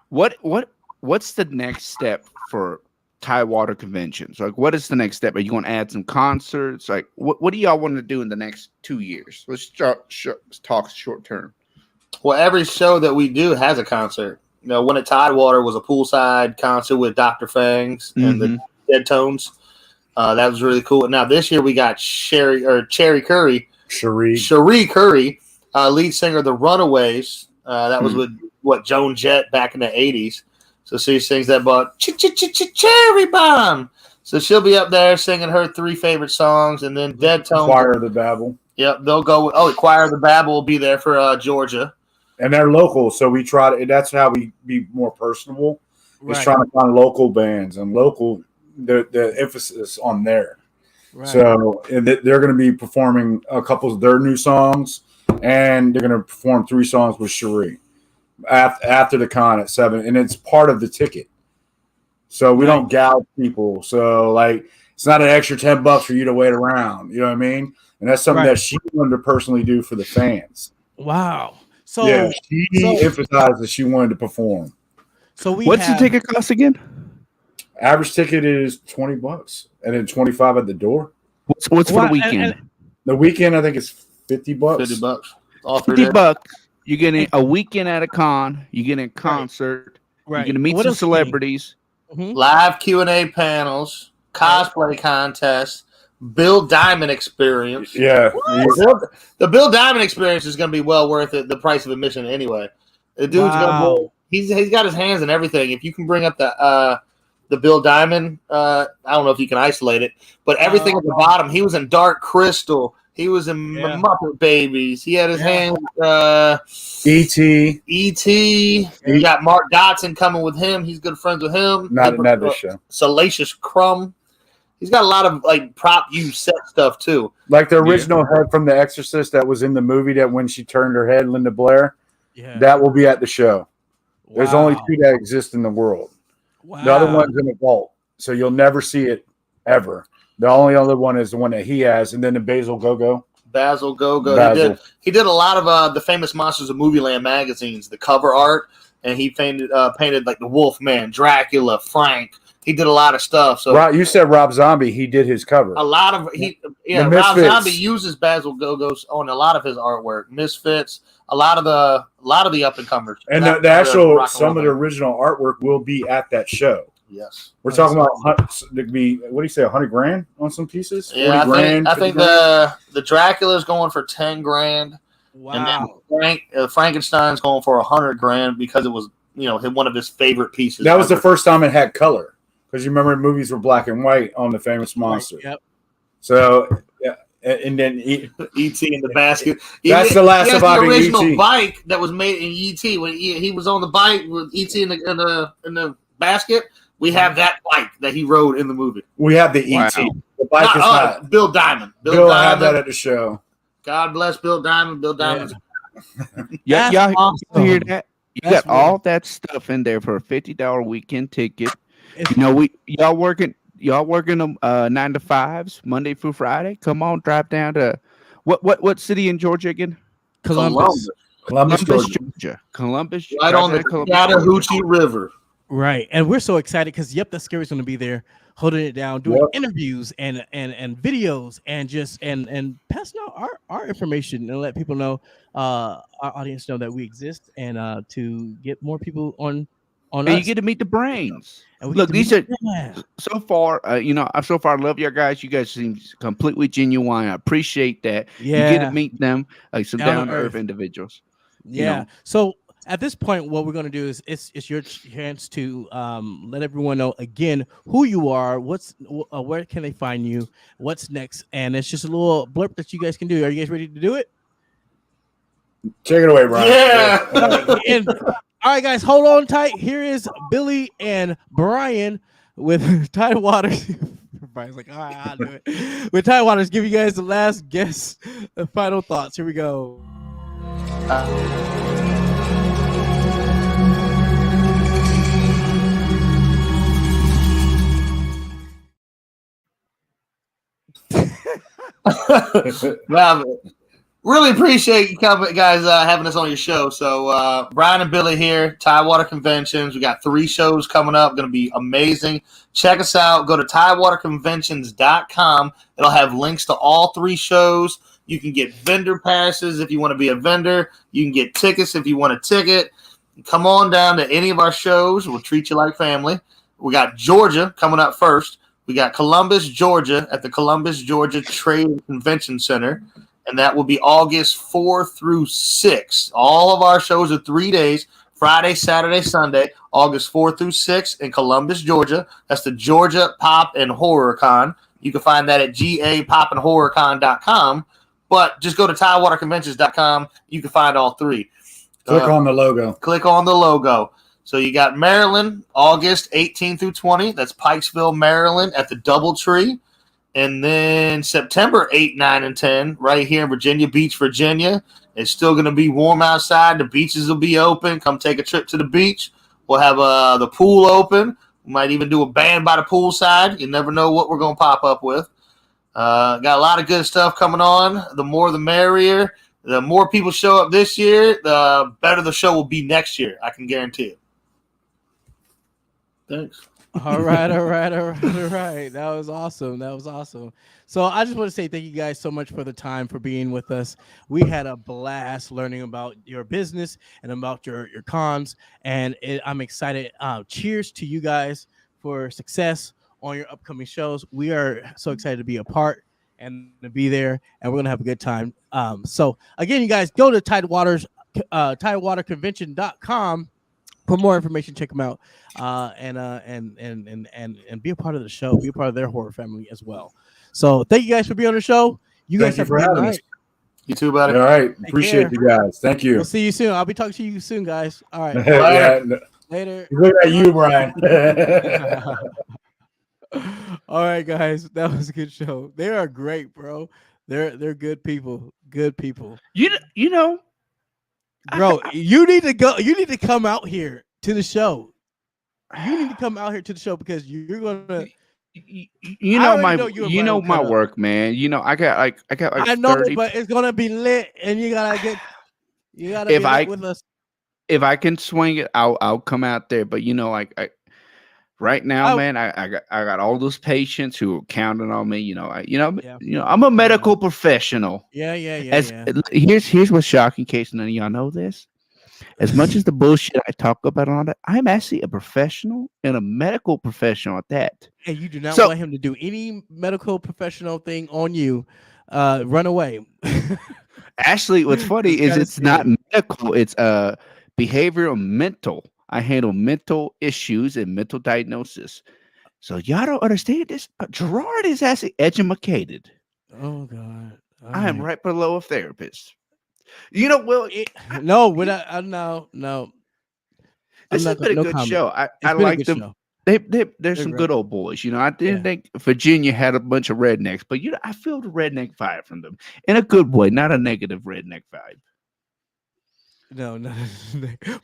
what's the next step for Tidewater conventions? Like, what is the next step? Are you going to add some concerts? Like, what do y'all want to do in the next 2 years? Let's talk short term. well, every show that we do has a concert. One at Tidewater was a poolside concert with Dr. Fangs and the Dead Tones. That was really cool. Now this year we got Cherry Curry Cherie Curry, lead singer of the Runaways. That was with Joan Jett back in the 80s. So she sings that about Cherry Bomb. So she'll be up there singing her 3 favorite songs, and then Dead Tone. Choir of the Babel. Yep, they'll go. Choir of the Babel will be there for Georgia. And they're local, so we try to. That's how we be more personable. Is trying to find local bands and local. The emphasis on there. Right. So they're going to be performing a couple of their new songs, and they're going to perform 3 songs with Cherie after the con at 7, and it's part of the ticket. So we don't gouge people. So like it's not an extra $10 for you to wait around. You know what I mean? And that's something that she wanted to personally do for the fans. Wow. So yeah, she emphasized that she wanted to perform. So what's the ticket cost again? Average ticket is $20, and then $25 at the door. What's for the weekend? The weekend, I think it's $50. $50. $50. You're getting a weekend at a con. You're getting a concert. Right. You're going to meet some celebrities. Live Q&A panels, cosplay contests, Bill Diamond experience. Yeah. The Bill Diamond experience is going to be well worth it, the price of admission anyway. The dude's going to he's got his hands in everything. If you can bring up the Bill Diamond, I don't know if you can isolate it, but everything at the bottom. He was in Dark Crystal. He was in Muppet Babies. He had his hands. E.T. You got Mark Dodson coming with him. He's good friends with him. Not this show. Salacious Crumb. He's got a lot of like prop use set stuff too. Like the original head from The Exorcist that was in the movie that when she turned her head, Linda Blair. Yeah. That will be at the show. Wow. There's only 2 that exist in the world. Wow. The other one's in a vault, so you'll never see it ever. The only other one is the one that he has, and then the Basil Go-Go. Basil Go-Go. He did a lot of the famous Monsters of Movieland magazines, the cover art, and he painted like the Wolfman, Dracula, Frank. He did a lot of stuff. So you said Rob Zombie. He did his cover. A lot of Rob Zombie uses Basil Go-Go's on a lot of his artwork. Misfits. A lot of the up and comers. And the actual some of the original artwork will be at that show. Yes, we're talking about what do you say, $100,000 on some pieces? Yeah, I think the Dracula's going for $10,000. Wow, and then Frankenstein's going for $100,000 because it was one of his favorite pieces. That was the first time it had color because you remember movies were black and white on the famous monster. Yep. So and then E.T. in the basket. That's the last surviving the original E.T. bike that was made in E.T. when he was on the bike with E.T. in the basket. We have that bike that he rode in the movie. We have the E.T. The bike is not. Bill Diamond. Bill had that at the show. God bless Bill Diamond. Bill Diamond. Yeah, y'all awesome. Hear that? You got all that stuff in there for a $50 weekend ticket. Y'all working 9 to 5s Monday through Friday. Come on, drive down to what city in Georgia again? Columbus, Georgia. Columbus, right on the Chattahoochee River. Right, and we're so excited because Yep, That's Scary's going to be there, holding it down, doing interviews and videos, and just and passing out our information and let people know, our audience know that we exist, and to get more people on. And you get to meet the brains. Look, these are so far. So far, I love your guys. You guys seem completely genuine. I appreciate that. Yeah, you get to meet them, like some down to earth individuals. Yeah. So at this point, what we're going to do is it's your chance to let everyone know again who you are, where can they find you, what's next, and it's just a little blurb that you guys can do. Are you guys ready to do it? Take it away, Brian. Yeah. All right, guys, hold on tight. Here is Billy and Brian with Tidewaters. Brian's like, all right, I'll do it. With Tidewaters, give you guys the last guess, the final thoughts. Here we go. Well, really appreciate you guys having us on your show. So Brian and Billy here, Tidewater Conventions. We got 3 shows coming up. Going to be amazing. Check us out. Go to TidewaterConventions.com. It'll have links to all 3 shows. You can get vendor passes if you want to be a vendor. You can get tickets if you want a ticket. Come on down to any of our shows. We'll treat you like family. We got Georgia coming up first. We got Columbus, Georgia at the Columbus, Georgia Trade and Convention Center. and that will be August 4 through 6. All of our shows are 3 days, Friday, Saturday, Sunday, August 4 through 6 in Columbus, Georgia. That's the Georgia Pop and Horror Con. You can find that at gapopandhorrorcon.com, but just go to TIDEWATERconventions.com. You can find all 3. Click on the logo. Click on the logo. So you got Maryland, August 18 through 20. That's Pikesville, Maryland at the Doubletree. And then September 8, 9, and 10 right here in Virginia Beach, Virginia. It's still going to be warm outside. The beaches will be open. Come take a trip to the beach. We'll have the pool open. We might even do a band by the poolside. You never know what we're going to pop up with. Got a lot of good stuff coming on. The more the merrier. The more people show up this year, the better the show will be next year. I can guarantee it. Thanks. All right. That was awesome. So I just want to say thank you guys so much for the time, for being with us. We had a blast learning about your business and about your cons, and I'm excited. Cheers to you guys for success on your upcoming shows. We are so excited to be a part and to be there, and we're gonna have a good time. So again, you guys go to TIDEWATERconvention.com for more information. Check them out, and be a part of the show. Be a part of their horror family as well. So thank you guys for being on the show. You guys have a good night. You too, buddy. All right. Appreciate you guys. Thank you. We'll see you soon. I'll be talking to you soon, guys. All right. Later. Look at you, Brian. All right, guys. That was a good show. They are great, bro. They're good people. Good people. You know, bro, you need to go. You need to come out here to the show. You need to come out here to the show because you're gonna. You know my work, man. You know I got like I know, 30... but it's gonna be lit, and you gotta get with us. If I can swing it, I'll come out there. But you know, right now, man, I got all those patients who are counting on me. You know, I'm a medical professional. Yeah. Here's what's shocking, in case none of y'all know this. As much as the bullshit I talk about on it, I'm actually a professional and a medical professional at that. And you do not want him to do any medical professional thing on you. Run away. Actually, what's funny is it's not medical. It's behavioral mental. I handle mental issues and mental diagnosis. So y'all don't understand this. Gerard is actually educated. Oh God. I am right below a therapist. You know, Will. No. This has been a good show. I like them. There's some good old boys. You know, I didn't think Virginia had a bunch of rednecks, but I feel the redneck vibe from them in a good way, not a negative redneck vibe. No,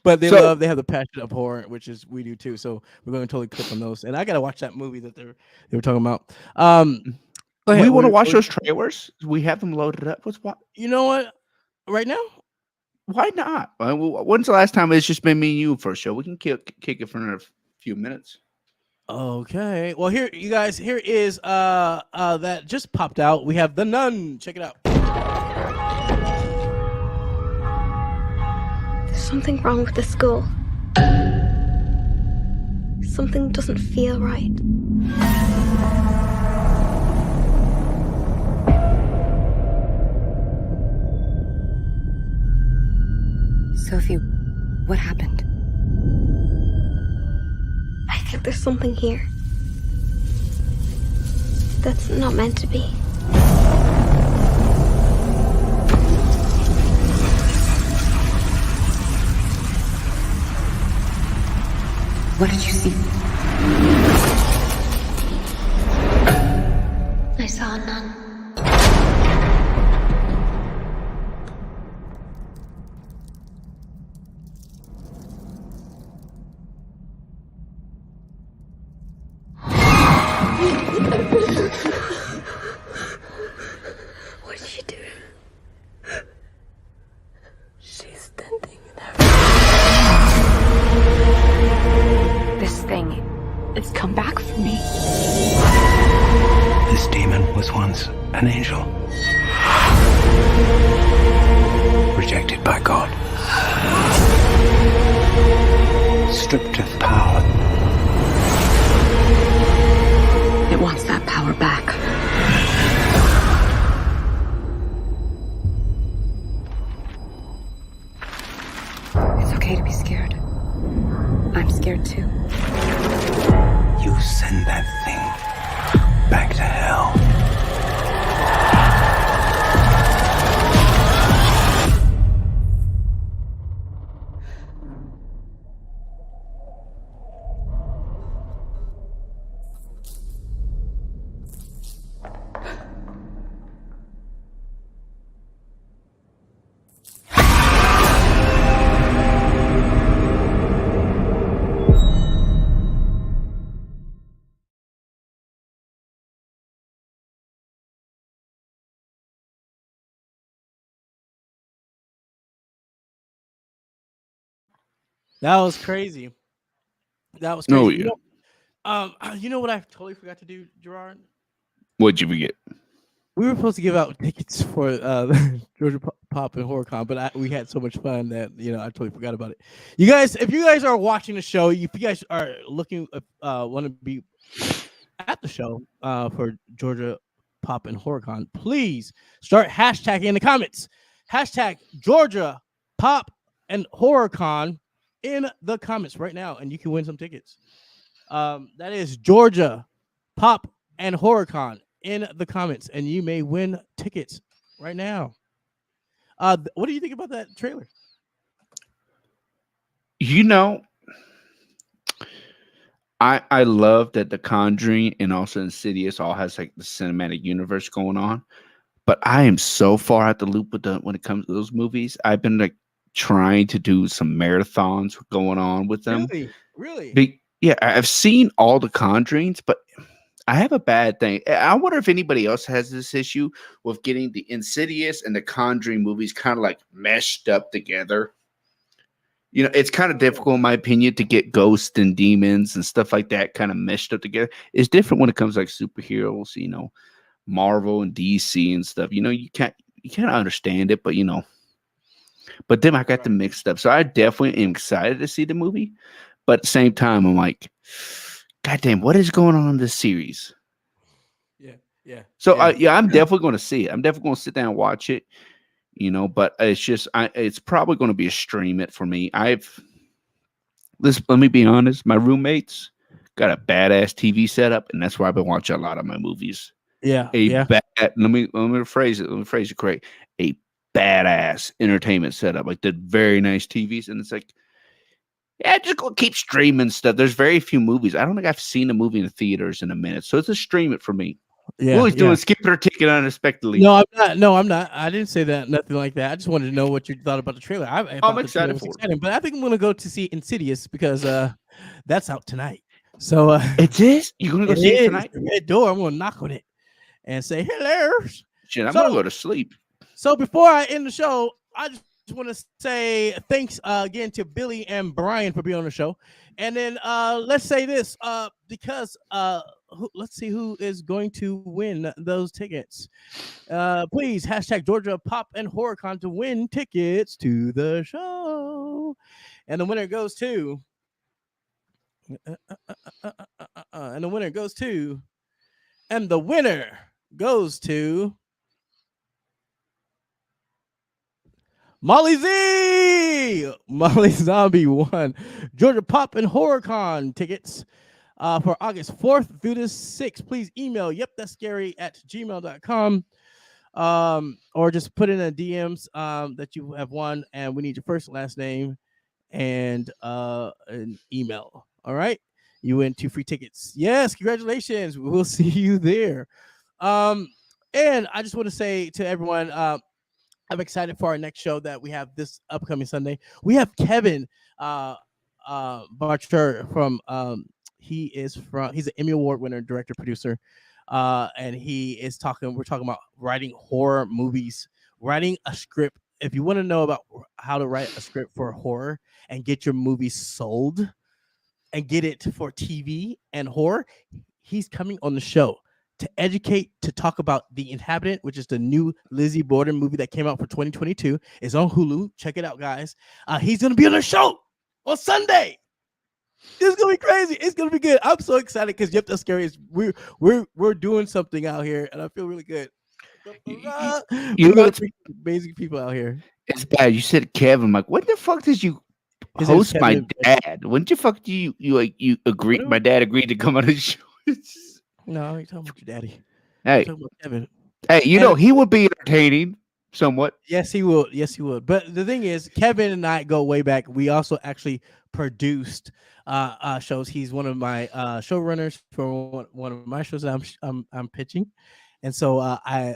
but they have the passion of horror, which is we do too. So we're going to totally click on those, and I got to watch that movie that they were talking about. We want to watch those trailers. We have them loaded up. You know what? Right now, why not? When's the last time it's just been me and you for a show? We can kick it for another few minutes. Okay. Well, here you guys. Here is that just popped out. We have The Nun. Check it out. There's something wrong with the school. Something doesn't feel right. Sophie, what happened? I think there's something here that's not meant to be. What did you see? I saw a nun. What did she do? She's standing there. This thing, it's come back for me. This demon was once an angel. Rejected by God. Stripped of power. It wants that power back. That was crazy. That was Oh crazy. yeah. You know what I totally forgot to do, Gerard? What'd you forget? We were supposed to give out tickets for Georgia Pop and HorrorCon, but we had so much fun that I totally forgot about it. You guys, if you guys are watching the show, if you guys are looking, want to be at the show for Georgia Pop and HorrorCon, please start hashtagging in the comments. Hashtag Georgia Pop and HorrorCon in the comments right now, and you can win some tickets. That is Georgia Pop and HorrorCon in the comments, and you may win tickets right now. What do you think about that trailer? I love that The Conjuring and also Insidious all has like the cinematic universe going on, but I am so far out the loop with when it comes to those movies. I've been like trying to do some marathons going on with them. Really? Yeah, I've seen all the Conjurings, but I have a bad thing. I wonder if anybody else has this issue with getting the Insidious and the Conjuring movies kind of like meshed up together. It's kind of difficult, in my opinion, to get ghosts and demons and stuff like that kind of meshed up together. It's different when it comes to like superheroes, Marvel and DC and stuff. You can't understand it, but but then I got them mixed up. So I definitely am excited to see the movie, but at the same time, I'm like, God damn, what is going on in this series? Yeah. So I'm definitely going to see it. I'm definitely going to sit down and watch it. But it's just, it's probably going to be a stream it for me. Let me be honest. My roommates got a badass TV setup, and that's where I've been watching a lot of my movies. Yeah. Let me rephrase it. Let me phrase it correct. A badass entertainment setup, like the very nice TVs, and it's like, yeah, just go keep streaming stuff. There's very few movies. I don't think I've seen a movie in the theaters in a minute, so it's a stream it for me. Yeah, Willie's doing skip her ticket unexpectedly. No, I'm not. No, I'm not. I didn't say that. Nothing like that. I just wanted to know what you thought about the trailer. I'm excited for it. But I think I'm going to go to see Insidious because that's out tonight. So it is. You're going to go see it tonight? The red door. I'm going to knock on it and say hello. Shit, I'm going to go to sleep. So before I end the show, I just want to say thanks again to Billy and Brian for being on the show. And then let's say this because let's see who is going to win those tickets. Please hashtag Georgia Pop and HorrorCon to win tickets to the show. And the winner goes to Molly Z! Molly Zombie won Georgia Pop and HorrorCon tickets for August 4th through the 6th. Please email yepthat'scary@gmail.com or just put in a DMs that you have won, and we need your first and last name and an email. All right? You win 2 free tickets. Yes, congratulations. We'll see you there. And I just want to say to everyone, I'm excited for our next show that we have this upcoming Sunday. We have Kevin Barcher from he's an Emmy Award winner, director, producer. And we're talking about writing horror movies, writing a script. If you want to know about how to write a script for horror and get your movie sold and get it for TV and horror, he's coming on the show to educate, to talk about The Inhabitant, which is the new Lizzie Borden movie that came out for 2022. It's on Hulu. Check it out, guys. He's going to be on the show on Sunday. It's going to be crazy. It's going to be good. I'm so excited because Yep, That's Scary. We're doing something out here, and I feel really good. You know, amazing people out here. It's bad. You said Kevin. I'm like, when the fuck did you host my dad? When the fuck do you agree? My dad agreed to come on the show. No, you're talking about your daddy. Hey, Kevin. Hey, he would be entertaining somewhat. Yes, he will. Yes, he would. But the thing is, Kevin and I go way back. We also actually produced shows. He's one of my showrunners for one of my shows that I'm pitching. And so I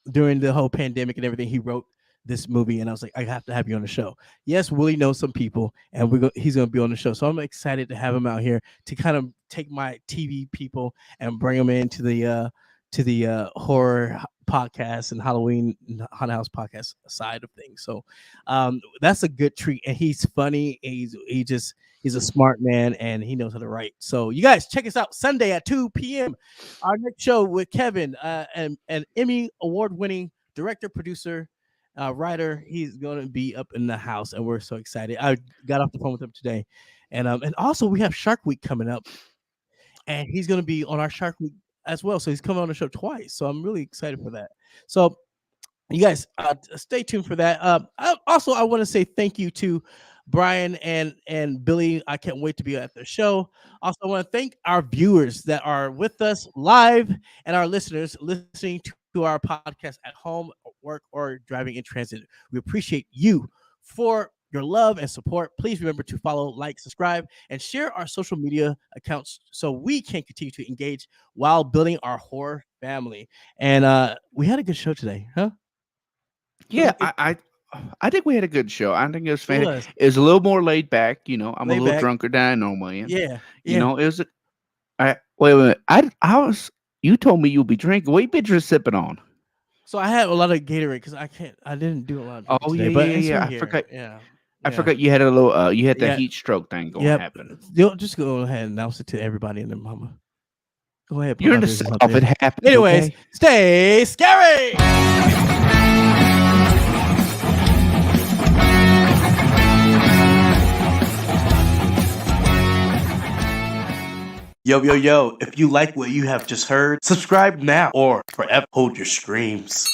during the whole pandemic and everything, he wrote this movie, and I was like, I have to have you on the show. Yes, Willie knows some people, and he's going to be on the show. So I'm excited to have him out here to kind of take my TV people and bring them into the horror podcast and Halloween Haunted House podcast side of things. So that's a good treat. And he's funny. He's a smart man and he knows how to write. So you guys check us out Sunday at 2 p.m. Our next show with Kevin, and Emmy award-winning director, producer, writer. He's going to be up in the house and we're so excited. I got off the phone with him today. And also we have Shark Week coming up and he's going to be on our Shark Week as well. So he's coming on the show twice. So I'm really excited for that. So you guys stay tuned for that. I want to say thank you to Brian and Billy. I can't wait to be at the show. Also, I want to thank our viewers that are with us live and our listeners listening to our podcast at home, work, or driving in transit. We appreciate you for your love and support. Please remember to follow, like, subscribe, and share our social media accounts so we can continue to engage while building our horror family. And we had a good show today, huh? Yeah, I think we had a good show. I think it was fantastic. It was a little more laid back. I'm a little drunker than I normally am. Yeah. It was. Wait a minute. I was. You told me you'll be drinking. What you been just sipping on? So I had a lot of Gatorade because I didn't do a lot of drinking today, yeah. I forgot. Yeah. I forgot you had a little. You had that heat stroke thing going happen. Just go ahead and announce it to everybody and their mama. Go ahead. You're in the South. It happened. Anyways, okay? Stay scary. Yo, if you like what you have just heard, subscribe now or forever hold your screams.